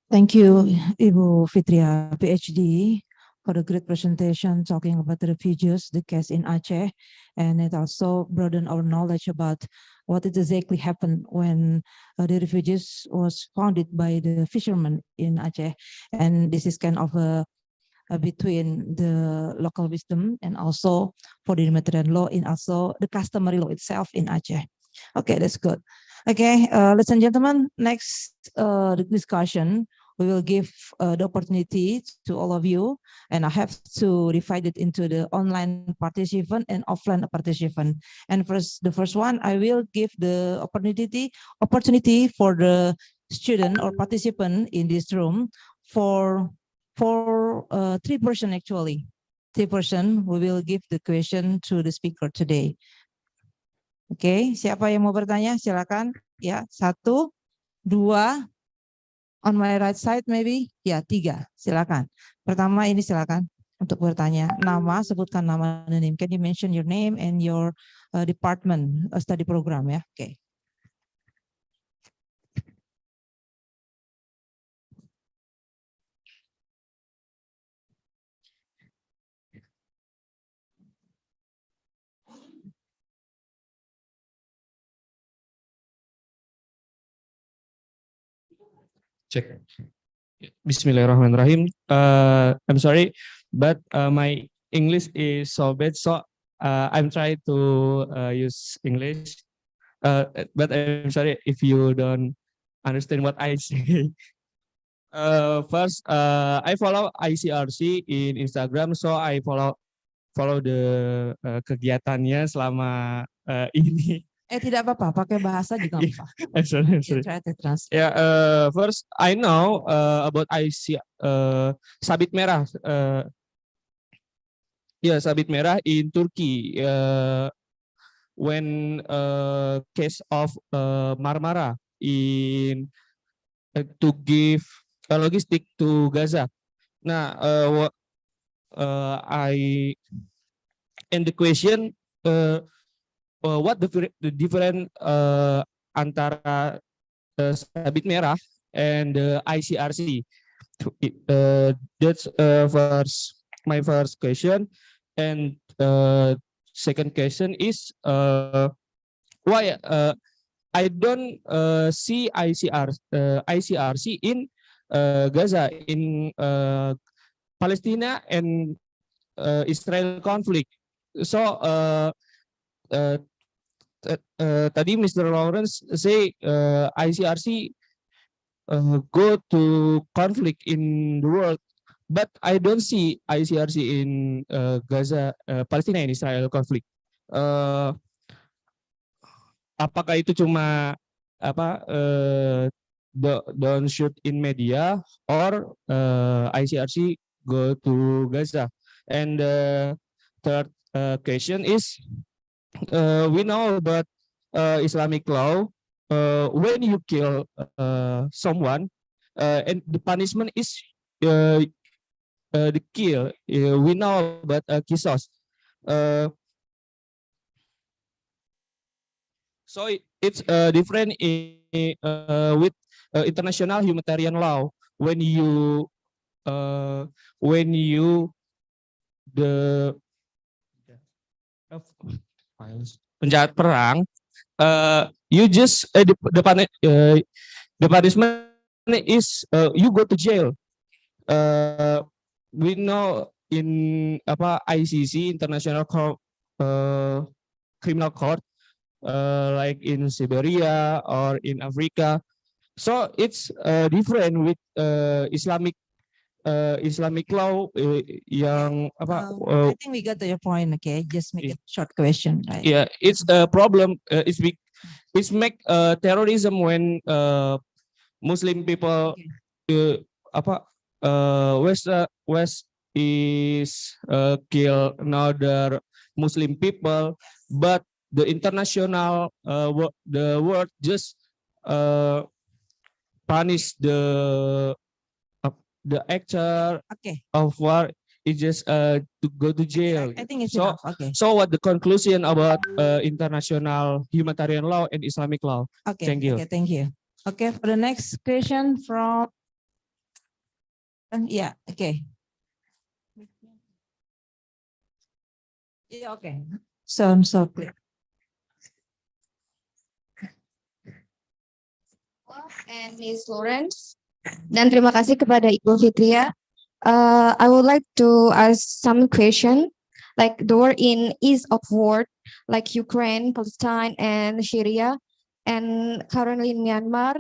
Thank you, Ibu Fitria, PhD, for the great presentation talking about the refugees, the case in Aceh, and it also broadened our knowledge about what exactly happened when the refugees was founded by the fishermen in Aceh. And this is kind of between the local wisdom and also for the humanitarian law and also the customary law itself in Aceh. Okay, that's good. Okay, ladies and gentlemen, next discussion, we will give the opportunity to all of you, and I have to divide it into the online participant and offline participant. And the first one, I will give the opportunity for the student or participant in this room for 3 person actually. 3 person, we will give the question to the speaker today. Oke, siapa yang mau bertanya? Silakan. Ya, 1, 2, on my right side maybe. Ya, 3. Silakan. Pertama ini silakan untuk bertanya. Nama, sebutkan nama dan name. Can you mention your name and your department study program ya? Oke. Check. Bismillahirrahmanirrahim. I'm sorry, but my English is so bad, so I'm trying to use English. But I'm sorry if you don't understand what I say. First, I follow ICRC in Instagram, so I follow the kegiatannya selama ini. Tidak apa-apa, pakai bahasa juga apa. Sorry. Try to translate. Yeah, first I know about sabit merah. Sabit merah in Turkey. When case of Marmara in to give logistic to Gaza. Nah, and the question. What the different antara sabit merah and ICRC? That's my first question, and second question is why I don't see ICRC in Gaza, in Palestina and Israel conflict. So tadi Mr. Lawrence say ICRC go to conflict in the world, but I don't see ICRC in Gaza, Palestina and Israel conflict. Apakah itu cuma don't shoot in media, or ICRC go to Gaza? And third question is, we know about Islamic law. When you kill someone, and the punishment is the kill. We know about kisos. So it's different with international humanitarian law. When you penjahat perang, you just the punishment is you go to jail. We know in ICC, International Criminal Court, like in Siberia or in Africa. So it's different with Islamic law yang I think we got to your point. Okay, just make a short question. Right? Yeah, it's a problem. It's make terrorism when Muslim people West is kill another Muslim people, but the international the world just punish the actor of war. Is just to go to jail. I think it's so enough. Okay. So what the conclusion about international humanitarian law and Islamic law? Okay. Thank you. Okay, thank you. Okay, for the next question from yeah, okay. Yeah, okay. So clear. And Ms. Lawrence. Dan terima kasih kepada Ibu Fitria. I would like to ask some question, like the war in east of war, like Ukraine, Palestine, and Syria, and currently in Myanmar,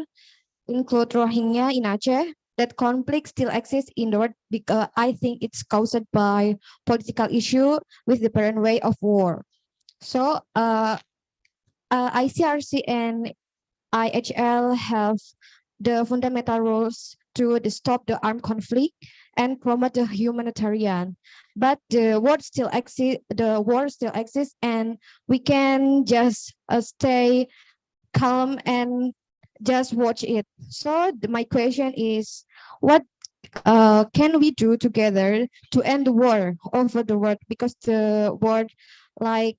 include Rohingya in Aceh. That conflict still exists in the world because I think it's caused by political issue with the current way of war. So ICRC and IHL have the fundamental rules to stop the armed conflict, and promote the humanitarian. But the war still exists, and we can just stay calm and just watch it. So my question is, what can we do together to end the war over the world? Because the war, like,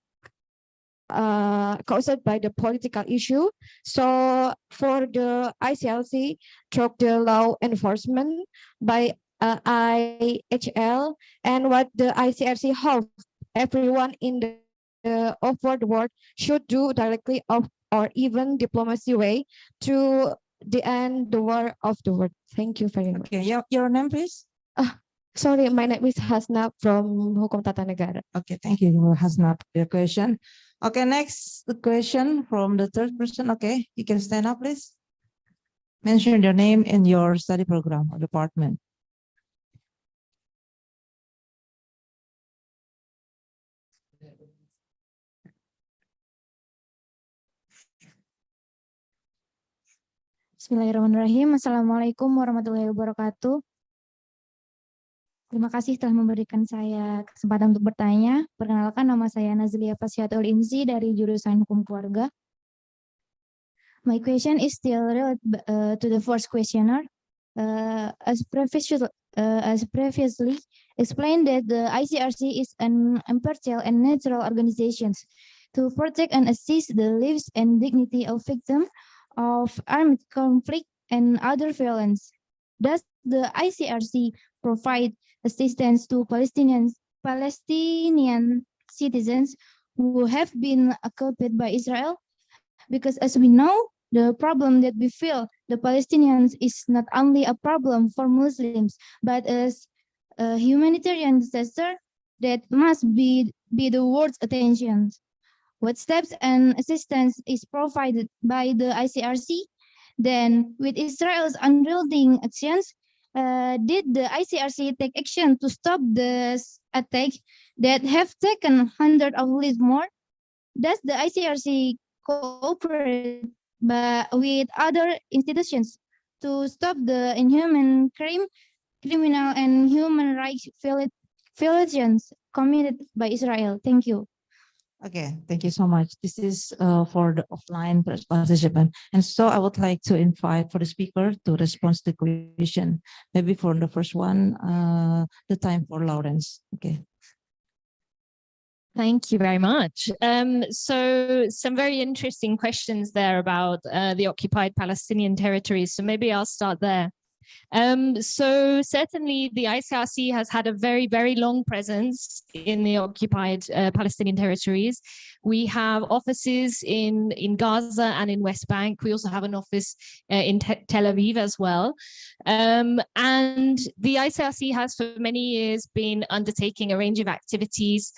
caused by the political issue. So for the ICRC, through the law enforcement by IHL, and what the ICRC hopes everyone in the over the world should do directly or even diplomacy way to the end the war of the world. Thank you very much. Okay, your name, please. Sorry, my name is Hasna from Hukum Tata Negara. Okay, thank you, Hasna, for your question. Okay, next the question from the third person. Okay, you can stand up, please. Mention your name and your study program or department. Bismillahirrahmanirrahim. Assalamualaikum warahmatullahi wabarakatuh. Terima kasih telah memberikan saya kesempatan untuk bertanya. Perkenalkan, nama saya Nazlia Fasyatul Inzi dari jurusan Hukum Keluarga. My question is still related to the first questioner. As previously explained, that the ICRC is an impartial and neutral organization to protect and assist the lives and dignity of victims of armed conflict and other violence. Does the ICRC provide assistance to Palestinian citizens who have been occupied by Israel? Because as we know, the problem that we feel the Palestinians is not only a problem for Muslims, but as a humanitarian disaster that must be the world's attention. What steps and assistance is provided by the ICRC? Then, with Israel's unrelenting actions, did the ICRC take action to stop the attack that have taken hundreds of lives more? Does the ICRC cooperate with other institutions to stop the inhuman criminal and human rights violations committed by Israel? Thank you. Okay, thank you so much. This is for the offline participant. And so I would like to invite for the speaker to respond to the question. Maybe for the first one, the time for Lawrence. Okay. Thank you very much. So some very interesting questions there about the occupied Palestinian territories. So maybe I'll start there. So certainly the ICRC has had a very, very long presence in the occupied Palestinian territories. We have offices in Gaza and in West Bank. We also have an office in Tel Aviv as well. And the ICRC has for many years been undertaking a range of activities,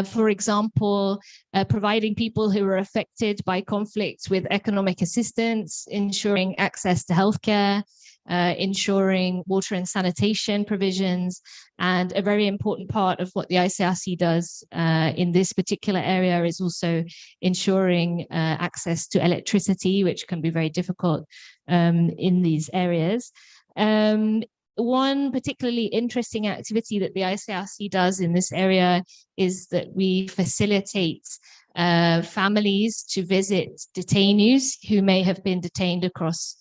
for example, providing people who are affected by conflicts with economic assistance, ensuring access to healthcare, ensuring water and sanitation provisions. And a very important part of what the ICRC does in this particular area is also ensuring access to electricity, which can be very difficult in these areas. One particularly interesting activity that the ICRC does in this area is that we facilitate families to visit detainees who may have been detained across.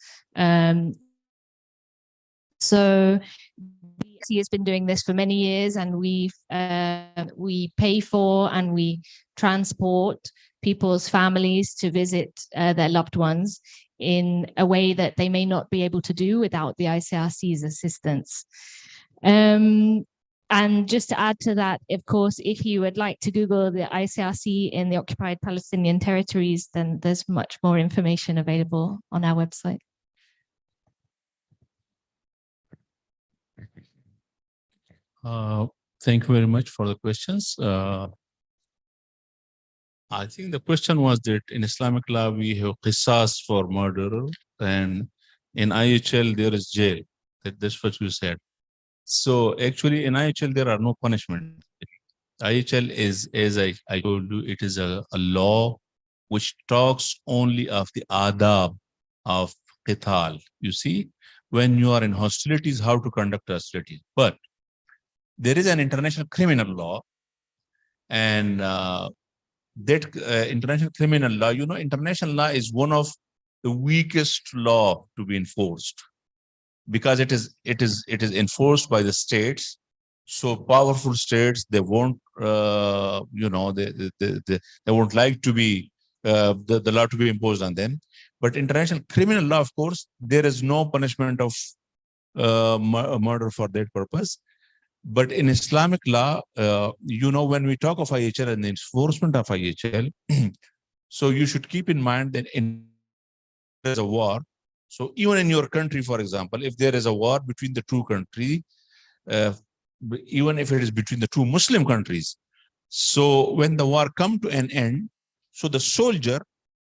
So the ICRC has been doing this for many years, and we pay for and we transport people's families to visit their loved ones in a way that they may not be able to do without the ICRC's assistance. And just to add to that, of course, if you would like to Google the ICRC in the occupied Palestinian territories, then there's much more information available on our website. Thank you very much for the questions. I think the question was that in Islamic law, we have qisas for murder, and in IHL, there is jail. That's what you said. So actually in IHL, there are no punishment. IHL is, as I told you, it is a law which talks only of the adab of qital, you see. when you are in hostilities, how to conduct hostilities. But there is an international criminal law, and international criminal law, international law is one of the weakest law to be enforced, because it is enforced by the states. So powerful states, they won't, they won't like to be the law to be imposed on them. But international criminal law, of course, there is no punishment of murder for that purpose. But in Islamic law, when we talk of IHL and the enforcement of IHL, so you should keep in mind that there's a war. So even in your country, for example, if there is a war between the two countries, even if it is between the two Muslim countries, so when the war come to an end, so the soldier,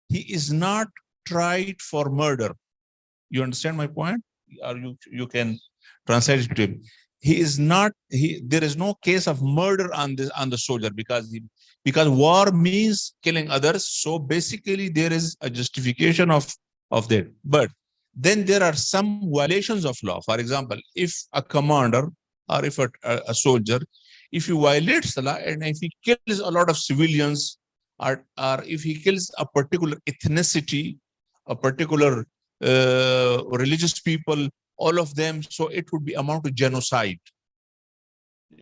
he is not tried for murder. You understand my point? Or you can translate it to him. He is not, there is no case of murder on the soldier, because war means killing others. So basically there is a justification of that. But then there are some violations of law. For example, if a commander or if a soldier, if he violates the law and if he kills a lot of civilians, or if he kills a particular ethnicity, a particular religious people, all of them, so it would be amount to genocide.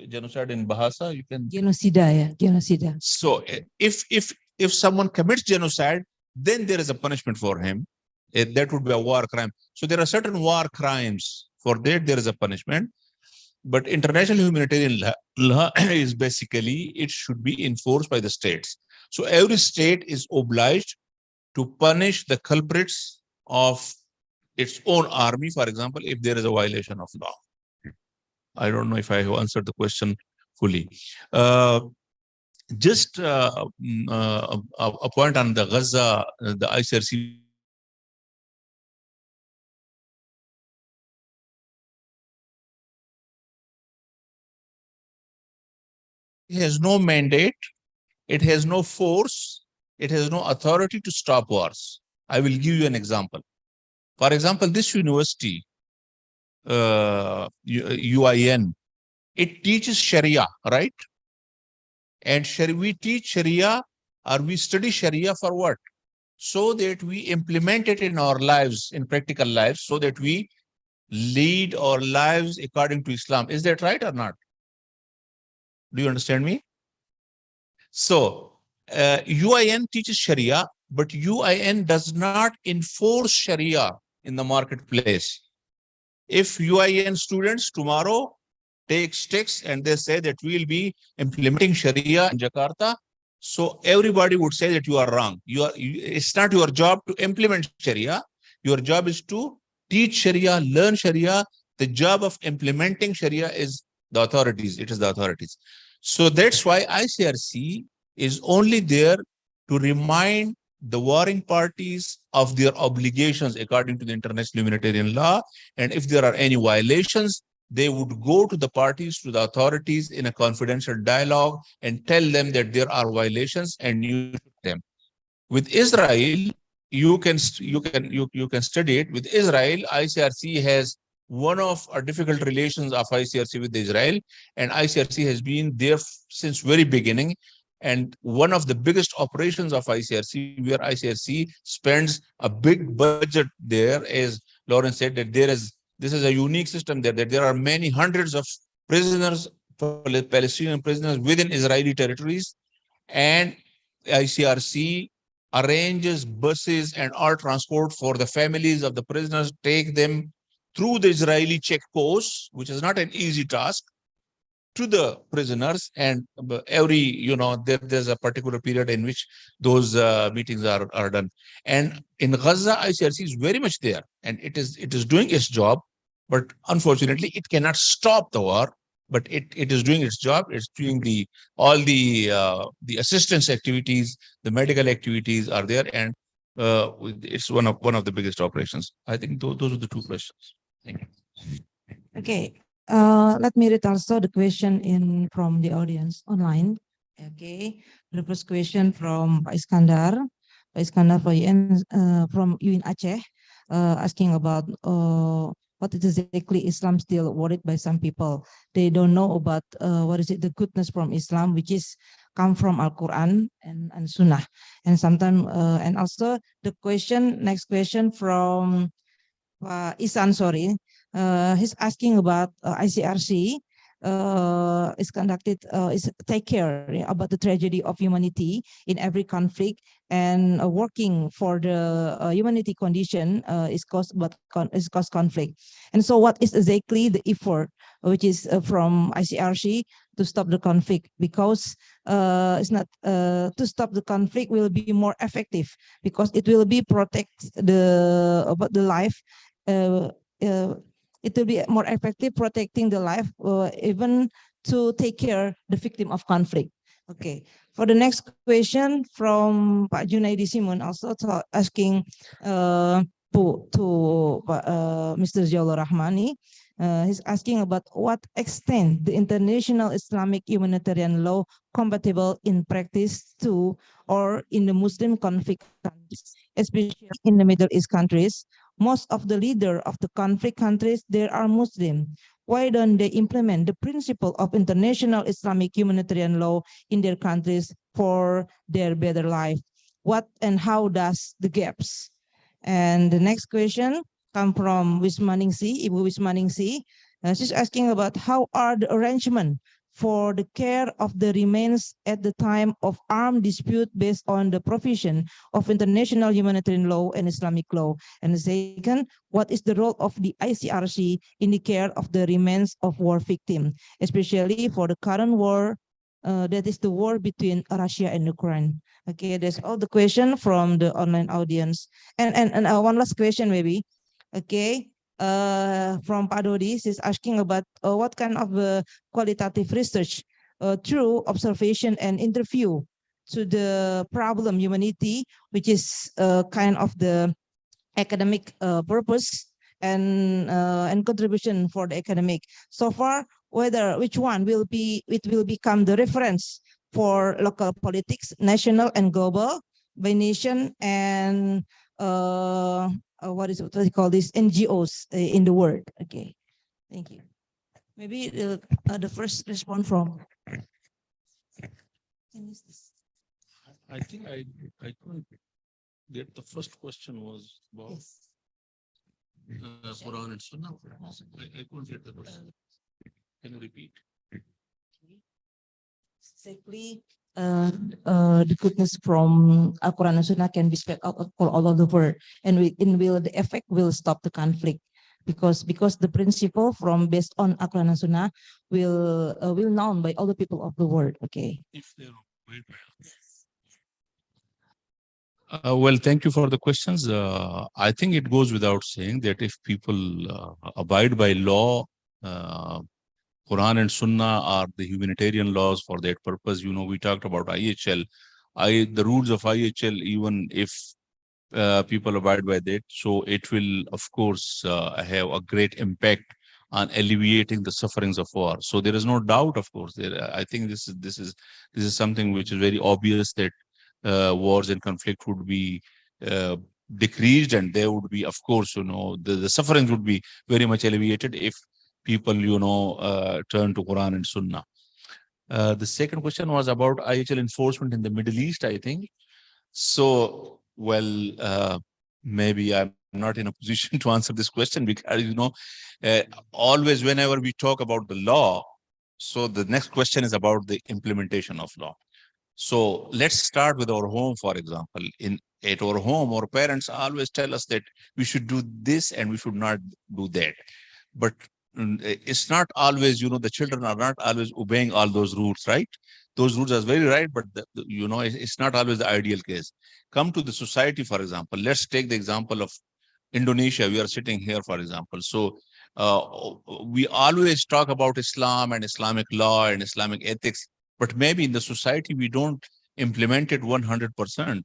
Genocide in Bahasa, you can... Genocida, genocida. So if someone commits genocide, then there is a punishment for him. That would be a war crime. So there are certain war crimes. For that, there is a punishment. But international humanitarian law is basically, it should be enforced by the states. So every state is obliged to punish the culprits of its own army, for example, if there is a violation of law. I don't know if I have answered the question fully. Just a point on the Gaza, the ICRC. It has no mandate, it has no force, it has no authority to stop wars. I will give you an example. For example, this university, UIN, it teaches Sharia, right? And we teach Sharia, or we study Sharia for what? So that we implement it in our lives, in practical lives, so that we lead our lives according to Islam. Is that right or not? Do you understand me? So UIN teaches Sharia, but UIN does not enforce Sharia in the marketplace. If UIN students tomorrow take sticks and they say that we will be implementing Sharia in Jakarta, so everybody would say that you are wrong. It's not your job to implement Sharia. Your job is to teach Sharia, learn Sharia. The job of implementing Sharia is the authorities. It is the authorities. So that's why ICRC is only there to remind the warring parties of their obligations according to the international humanitarian law. And if there are any violations, they would go to the parties, to the authorities in a confidential dialogue and tell them that there are violations and you them. With Israel, you can study it. With Israel, ICRC has one of our difficult relations of ICRC with Israel, and ICRC has been there since very beginning. And one of the biggest operations of ICRC, where ICRC spends a big budget there, as Lawrence said, that this is a unique system there, that there are many hundreds of prisoners, Palestinian prisoners within Israeli territories, and ICRC arranges buses and all transport for the families of the prisoners, take them through the Israeli checkposts, which is not an easy task, to the prisoners. And every, there's a particular period in which those meetings are done. And in Gaza, ICRC is very much there, and it is doing its job, but unfortunately it cannot stop the war, but it is doing its job. It's doing all the assistance activities, the medical activities are there, and it's one of the biggest operations. I think those are the two questions. Thank you. Okay. Let me read also the question from the audience online. Okay, the first question from Pak Iskandar from UIN Aceh, asking about what is exactly Islam still worried by some people. They don't know about what is it, the goodness from Islam, which is come from Al-Quran and Sunnah. And sometimes, and also the question, next question from Isan, sorry. He's asking about ICRC is conducted, is take care about the tragedy of humanity in every conflict, and working for the humanity condition is caused conflict. And so what is exactly the effort which is from ICRC to stop the conflict? Because it's not to stop the conflict will be more effective, because it will be protect the about the life. It will be more effective protecting the life, even to take care the victim of conflict. Okay. For the next question from Pak Junaidi Simon, also asking to Mr. Ziaulur Rahmani. He's asking about what extent the international Islamic humanitarian law compatible in practice to or in the Muslim conflict countries, especially in the Middle East countries. Most of the leaders of the conflict countries, there are Muslim. Why don't they implement the principle of international Islamic humanitarian law in their countries for their better life? What and how does the gaps? And the next question come from Wismaningsi, Ibu Wismaningsi. She's asking about how are the arrangement for the care of the remains at the time of armed dispute based on the provision of international humanitarian law and Islamic law? And the second, what is the role of the ICRC in the care of the remains of war victims, especially for the current war, that is the war between Russia and Ukraine? Okay, that's all the question from the online audience. And one last question maybe. Okay, from Padodi is asking about what kind of qualitative research through observation and interview to the problem humanity, which is kind of the academic purpose and contribution for the academic. So far, which one will become the reference for local politics, national and global, by nation, and what they call these NGOs in the world. Okay, thank you. Maybe the first response from. I think I couldn't get the first question was about Quran and Sunnah. I couldn't get the question. Can you repeat? Exactly. The goodness from Al-Quran and Sunnah can be spread out all over the world, and the effect will stop the conflict, because the principle from based on Al-Quran and Sunnah will known by all the people of the world. Okay. If they're well, thank you for the questions. I think it goes without saying that if people abide by law, Quran and Sunnah are the humanitarian laws for that purpose. You know, we talked about IHL. The rules of IHL, even if people abide by that, so it will, of course, have a great impact on alleviating the sufferings of war. So there is no doubt, of course. I think this is something which is very obvious, that wars and conflict would be decreased, and there would be, of course, you know, the sufferings would be very much alleviated if people, you know, turn to Quran and Sunnah. The second question was about IHL enforcement in the Middle East, I think. So, well, maybe I'm not in a position to answer this question, because, you know, always whenever we talk about the law, so the next question is about the implementation of law. So let's start with our home, for example. At our home, our parents always tell us that we should do this and we should not do that. But it's not always, you know, the children are not always obeying all those rules, right? Those rules are very right, but you know, it's not always the ideal case. Come to the society, for example. Let's take the example of Indonesia. We are sitting here, for example. So we always talk about Islam and Islamic law and Islamic ethics, but maybe in the society we don't implement it 100%.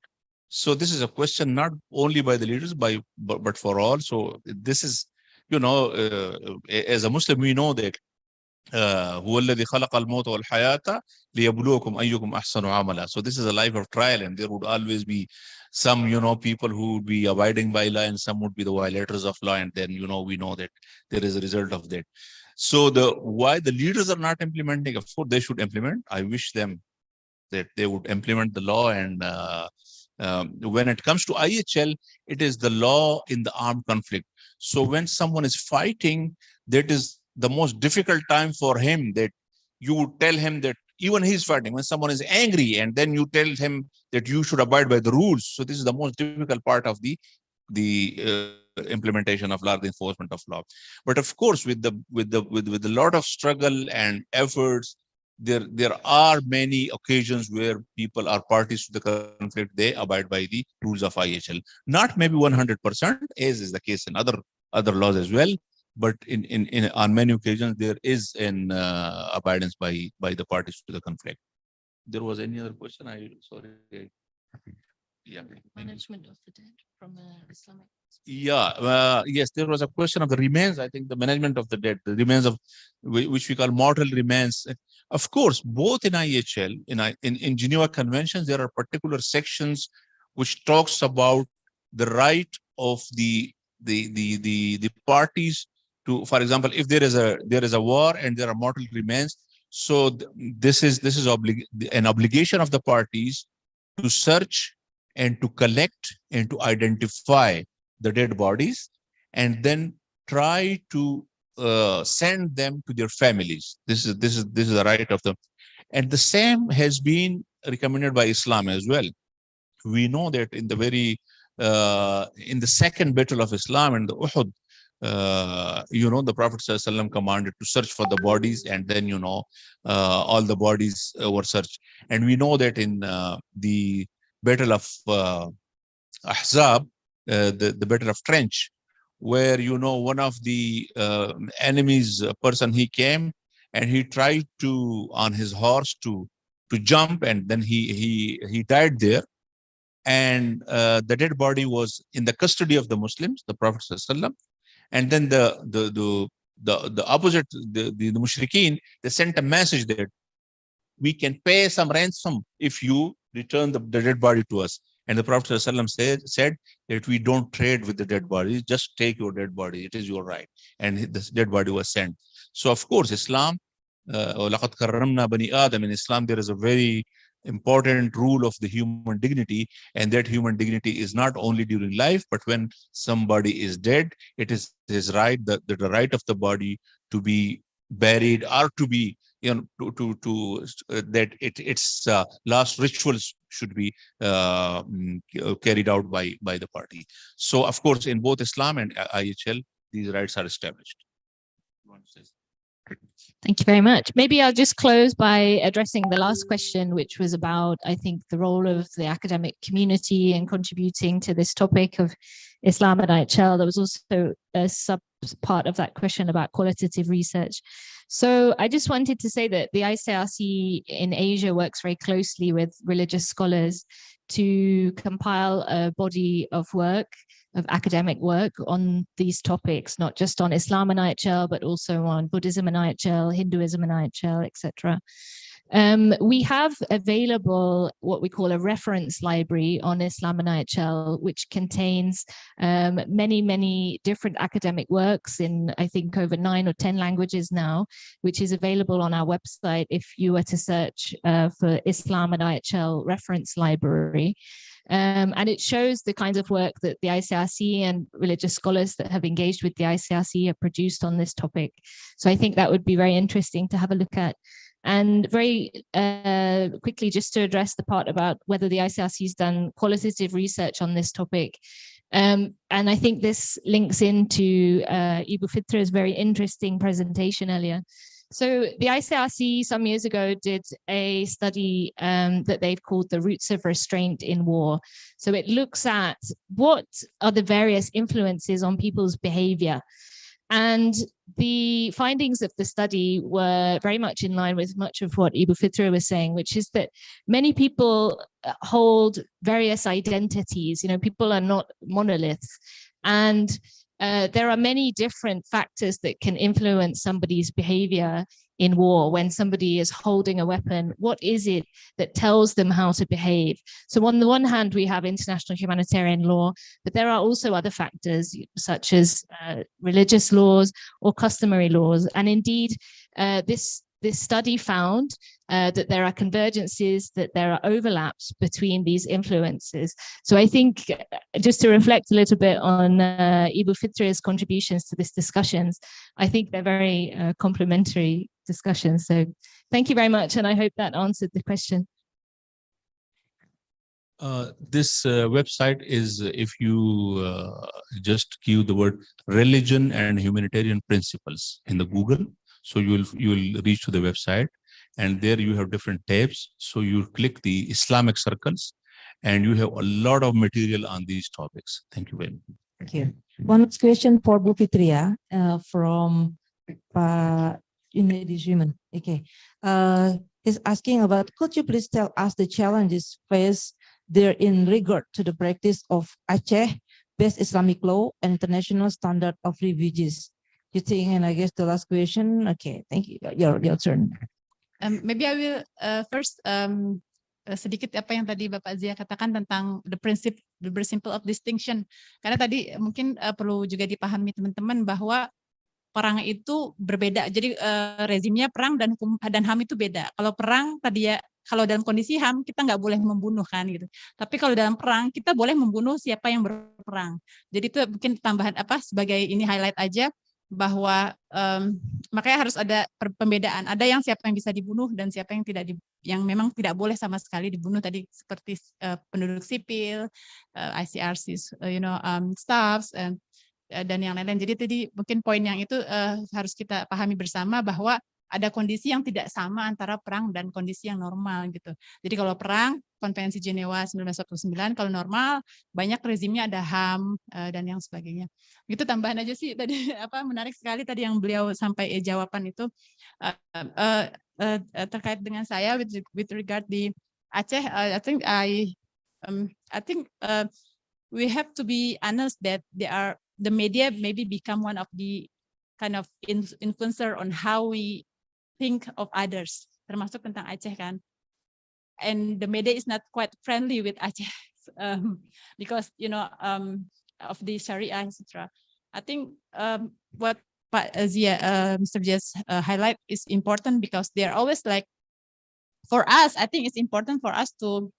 So this is a question not only by the leaders, but for all. So this is, you know, as a Muslim, we know that هو الذي خلق الموت والحياة ليبلوكم أيكم أحسن عملا. So this is a life of trial, and there would always be some, people who would be abiding by law, and some would be the violators of law, and then, we know that there is a result of that. So why the leaders are not implementing, of course they should implement. I wish them that they would implement the law. And when it comes to IHL, it is the law in the armed conflict. So when someone is fighting, that is the most difficult time for him, that you would tell him that even he's fighting, when someone is angry, and then you tell him that you should abide by the rules. So this is the most difficult part of the implementation of law, the enforcement of law. But of course, with a lot of struggle and efforts, there are many occasions where people are parties to the conflict, they abide by the rules of IHL. Not maybe 100%, as is the case in other laws as well, but in on many occasions there is an abidance by the parties to the conflict. There was any other question? Sorry. Yeah. Management of the dead from Islamic. Yeah, yes, there was a question of the remains. I think the management of the dead, the remains of which we call mortal remains. Of course, both in IHL, in Geneva Conventions, there are particular sections which talks about the right of the parties to, for example, if there is a war and there are mortal remains. So this is an obligation of the parties to search and to collect and to identify the dead bodies, and then try to send them to their families. This is the right of them, and the same has been recommended by Islam as well. We know that in the second battle of Islam, in the Uhud, the Prophet ﷺ commanded to search for the bodies, and then all the bodies were searched. And we know that in the battle of Ahzab, the battle of Trench, where one of the enemy's person, he came and he tried to on his horse to jump, and then he died there, and the dead body was in the custody of the Muslims, the Prophet ﷺ. And then the opposite, the mushrikeen, they sent a message that we can pay some ransom if you return the dead body to us. And the Prophet ﷺ said that we don't trade with the dead body, just take your dead body, it is your right. And this dead body was sent. So of course, Islam, وَلَقَدْ كَرَّمْنَا بَنِي آدَمَ, in Islam there is a very important rule of the human dignity, and that human dignity is not only during life, but when somebody is dead, it is his right, the right of the body to be buried, or to be that its last rituals should be carried out by the party. So of course, in both Islam and IHL, these rights are established. Thank you very much. Maybe I'll just close by addressing the last question, which was about, I think, the role of the academic community in contributing to this topic of Islam and IHL. There was also a sub part of that question about qualitative research. So I just wanted to say that the ICRC in Asia works very closely with religious scholars to compile a body of work, of academic work on these topics, not just on Islam and IHL, but also on Buddhism and IHL, Hinduism and IHL, etc. We have available what we call a reference library on Islam and IHL, which contains many, many different academic works in, I think, over 9 or 10 languages now, which is available on our website if you were to search for Islam and IHL reference library. And it shows the kinds of work that the ICRC and religious scholars that have engaged with the ICRC have produced on this topic. So I think that would be very interesting to have a look at. And very quickly, just to address the part about whether the ICRC has done qualitative research on this topic. And I think this links into Ibu Fitra's very interesting presentation earlier. So the ICRC some years ago did a study that they've called the roots of restraint in war. So it looks at what are the various influences on people's behavior. And the findings of the study were very much in line with much of what Ibu Fitra was saying, which is that many people hold various identities. People are not monoliths. And there are many different factors that can influence somebody's behavior in war. When somebody is holding a weapon, what is it that tells them how to behave? So on the one hand, we have international humanitarian law, but there are also other factors such as religious laws or customary laws. And indeed, this study found that there are convergences, that there are overlaps between these influences. So I think just to reflect a little bit on Ibu Fitria's contributions to this discussions, I think they're very complementary discussions. So thank you very much. And I hope that answered the question. This website is, if you just give the word religion and humanitarian principles in the Google, so you will reach to the website, and there you have different tabs. So you click the Islamic circles, and you have a lot of material on these topics. Thank you very much. Thank you. One question for Bu Fitria from Indonesia. Okay. He's asking about, could you please tell us the challenges faced there in regard to the practice of Aceh-based Islamic law and international standard of refugees? You think, and I guess the last question. Okay, thank you. Your turn. Maybe I will first sedikit apa yang tadi Bapak Zia katakan tentang the principle of distinction. Karena tadi mungkin perlu juga dipahami teman-teman bahwa perang itu berbeda. Jadi rezimnya perang dan hukum dan HAM itu beda. Kalau perang tadi ya, kalau dalam kondisi HAM kita nggak boleh membunuh kan gitu. Tapi kalau dalam perang kita boleh membunuh siapa yang berperang. Jadi itu mungkin tambahan apa sebagai ini highlight aja, bahwa makanya harus ada pembedaan. Ada yang siapa yang bisa dibunuh dan siapa yang yang memang tidak boleh sama sekali dibunuh, tadi seperti penduduk sipil, ICRC, staffs, dan yang lain-lain. Jadi tadi mungkin poin yang itu harus kita pahami bersama, bahwa ada kondisi yang tidak sama antara perang dan kondisi yang normal gitu. Jadi kalau perang, Konvensi Jenewa 1949, kalau normal banyak rezimnya ada HAM dan yang sebagainya. Itu tambahan aja sih tadi, apa menarik sekali tadi yang beliau sampai jawaban itu terkait dengan saya with regard di Aceh. I think we have to be honest that the media maybe become one of the kind of influencer on how we think of others, termasuk tentang Aceh kan. And the media is not quite friendly with Aceh because of the Sharia, etc. I think what Mr. Zia highlight is important, because they are always like, for us, I think it's important for us to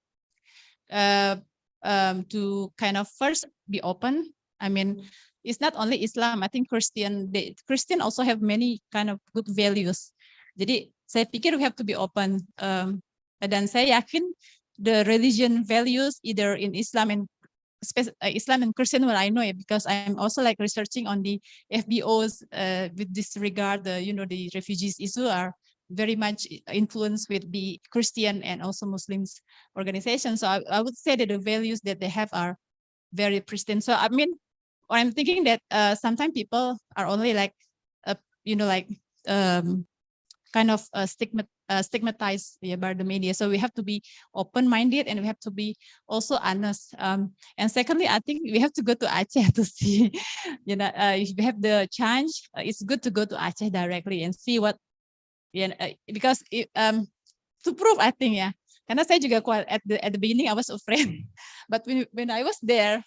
kind of first be open. I mean, it's not only Islam. I think Christian also have many kind of good values. Jadi saya pikir we have to be open. Dan saya yakin the religion values either in Islam and Christian, well, I know it because I'm also like researching on the FBOs with this regard. The refugees issue are very much influenced with the Christian and also Muslims organizations. So I would say that the values that they have are very pristine. So I mean, I'm thinking that sometimes people are only like, kind of stigmatized by the media. So we have to be open-minded, and we have to be also honest. And secondly, I think we have to go to Aceh to see, if we have the chance, it's good to go to Aceh directly and see what, because to prove, I think, karena saya juga at the beginning I was afraid, but when I was there,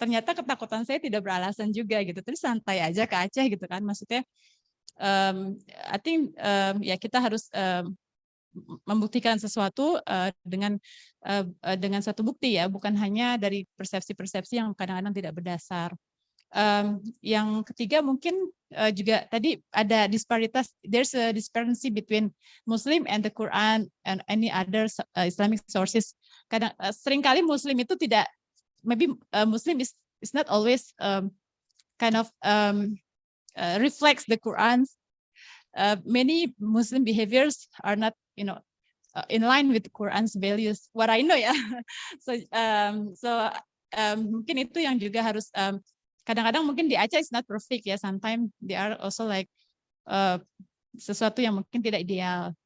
ternyata ketakutan saya tidak beralasan juga gitu. Terus santai aja ke Aceh gitu kan, maksudnya. I think kita harus membuktikan sesuatu dengan suatu bukti, bukan hanya dari persepsi-persepsi yang kadang-kadang tidak berdasar. Yang ketiga mungkin juga tadi ada disparitas. There's a disparity between Muslim and the Quran and any other Islamic sources. Seringkali Muslim itu tidak, maybe Muslim is not always kind of reflects the Quran. Many Muslim behaviors are not, in line with the Quran's values. What I know, So mungkin itu yang juga harus kadang-kadang mungkin di Aceh is not perfect Sometimes they are also like sesuatu yang mungkin tidak ideal.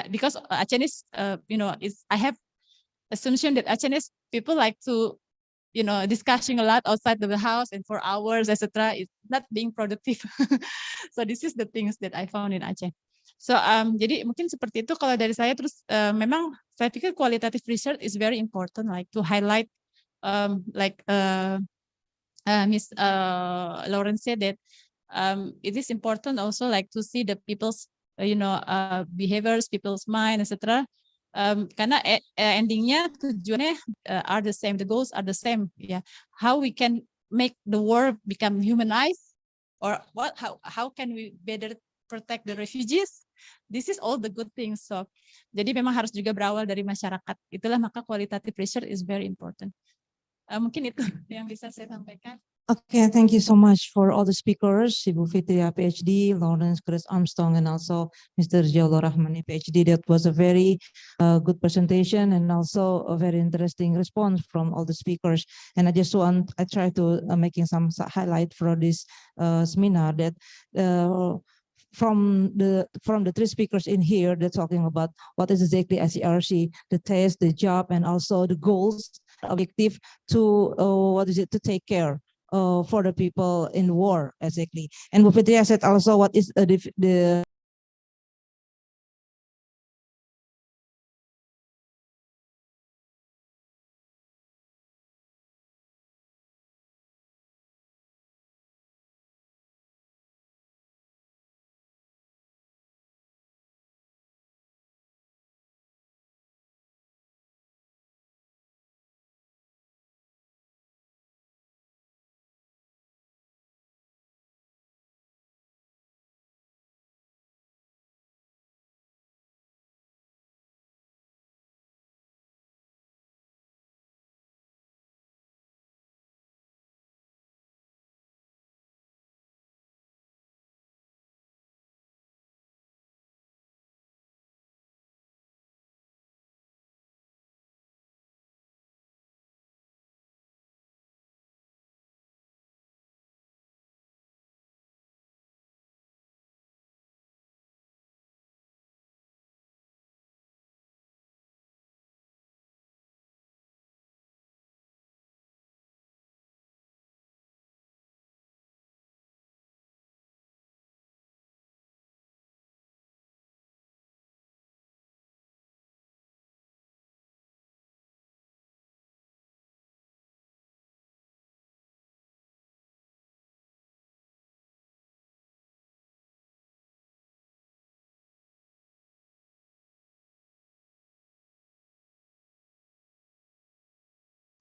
Because Acehese, I have assumption that Acehese people like to discussing a lot outside of the house and for hours, etc. It's not being productive. So this is the things that I found in Aceh. So jadi mungkin seperti itu kalau dari saya. Terus memang saya pikir qualitative research is very important, like to highlight Miss Lawrence said that it is important also like to see the people's behaviors, people's mind, etc. Karena endingnya tujuannya are the same, the goals are the same. Yeah, how we can make the world become humanized, or how can we better protect the refugees? This is all the good things. So, jadi memang harus juga berawal dari masyarakat. Itulah maka qualitative research is very important. Mungkin itu yang bisa saya sampaikan. Okay, thank you so much for all the speakers, Ibu Fitria, PhD, Lawrence Chris Armstrong, and also Mr. Jaulur Rahmani, PhD. That was a very good presentation and also a very interesting response from all the speakers. And I try to making some highlight for this seminar that from the three speakers in here, they're talking about what is exactly ICRC, the task, the job, and also the goals, objective to to take care for the people in war, exactly. And Bu Fitria said also what is the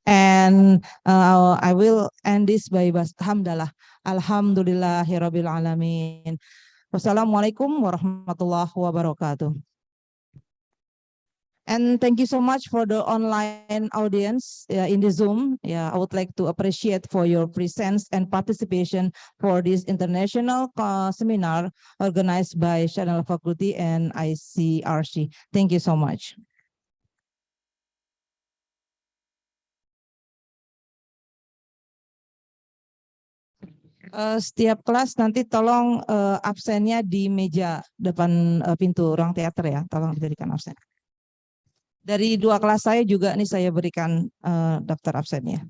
and I will end this by hamdalah. Alhamdulillahirabbil alamin. Wassalamualaikum warahmatullahi wabarakatuh. And thank you so much for the online audience in the Zoom. I would like to appreciate for your presence and participation for this international seminar organized by Sharia Faculty and ICRC. Thank you so much. Setiap kelas nanti tolong absennya di meja depan pintu ruang teater ya, tolong diberikan absen. Dari dua kelas saya juga nih saya berikan daftar absennya.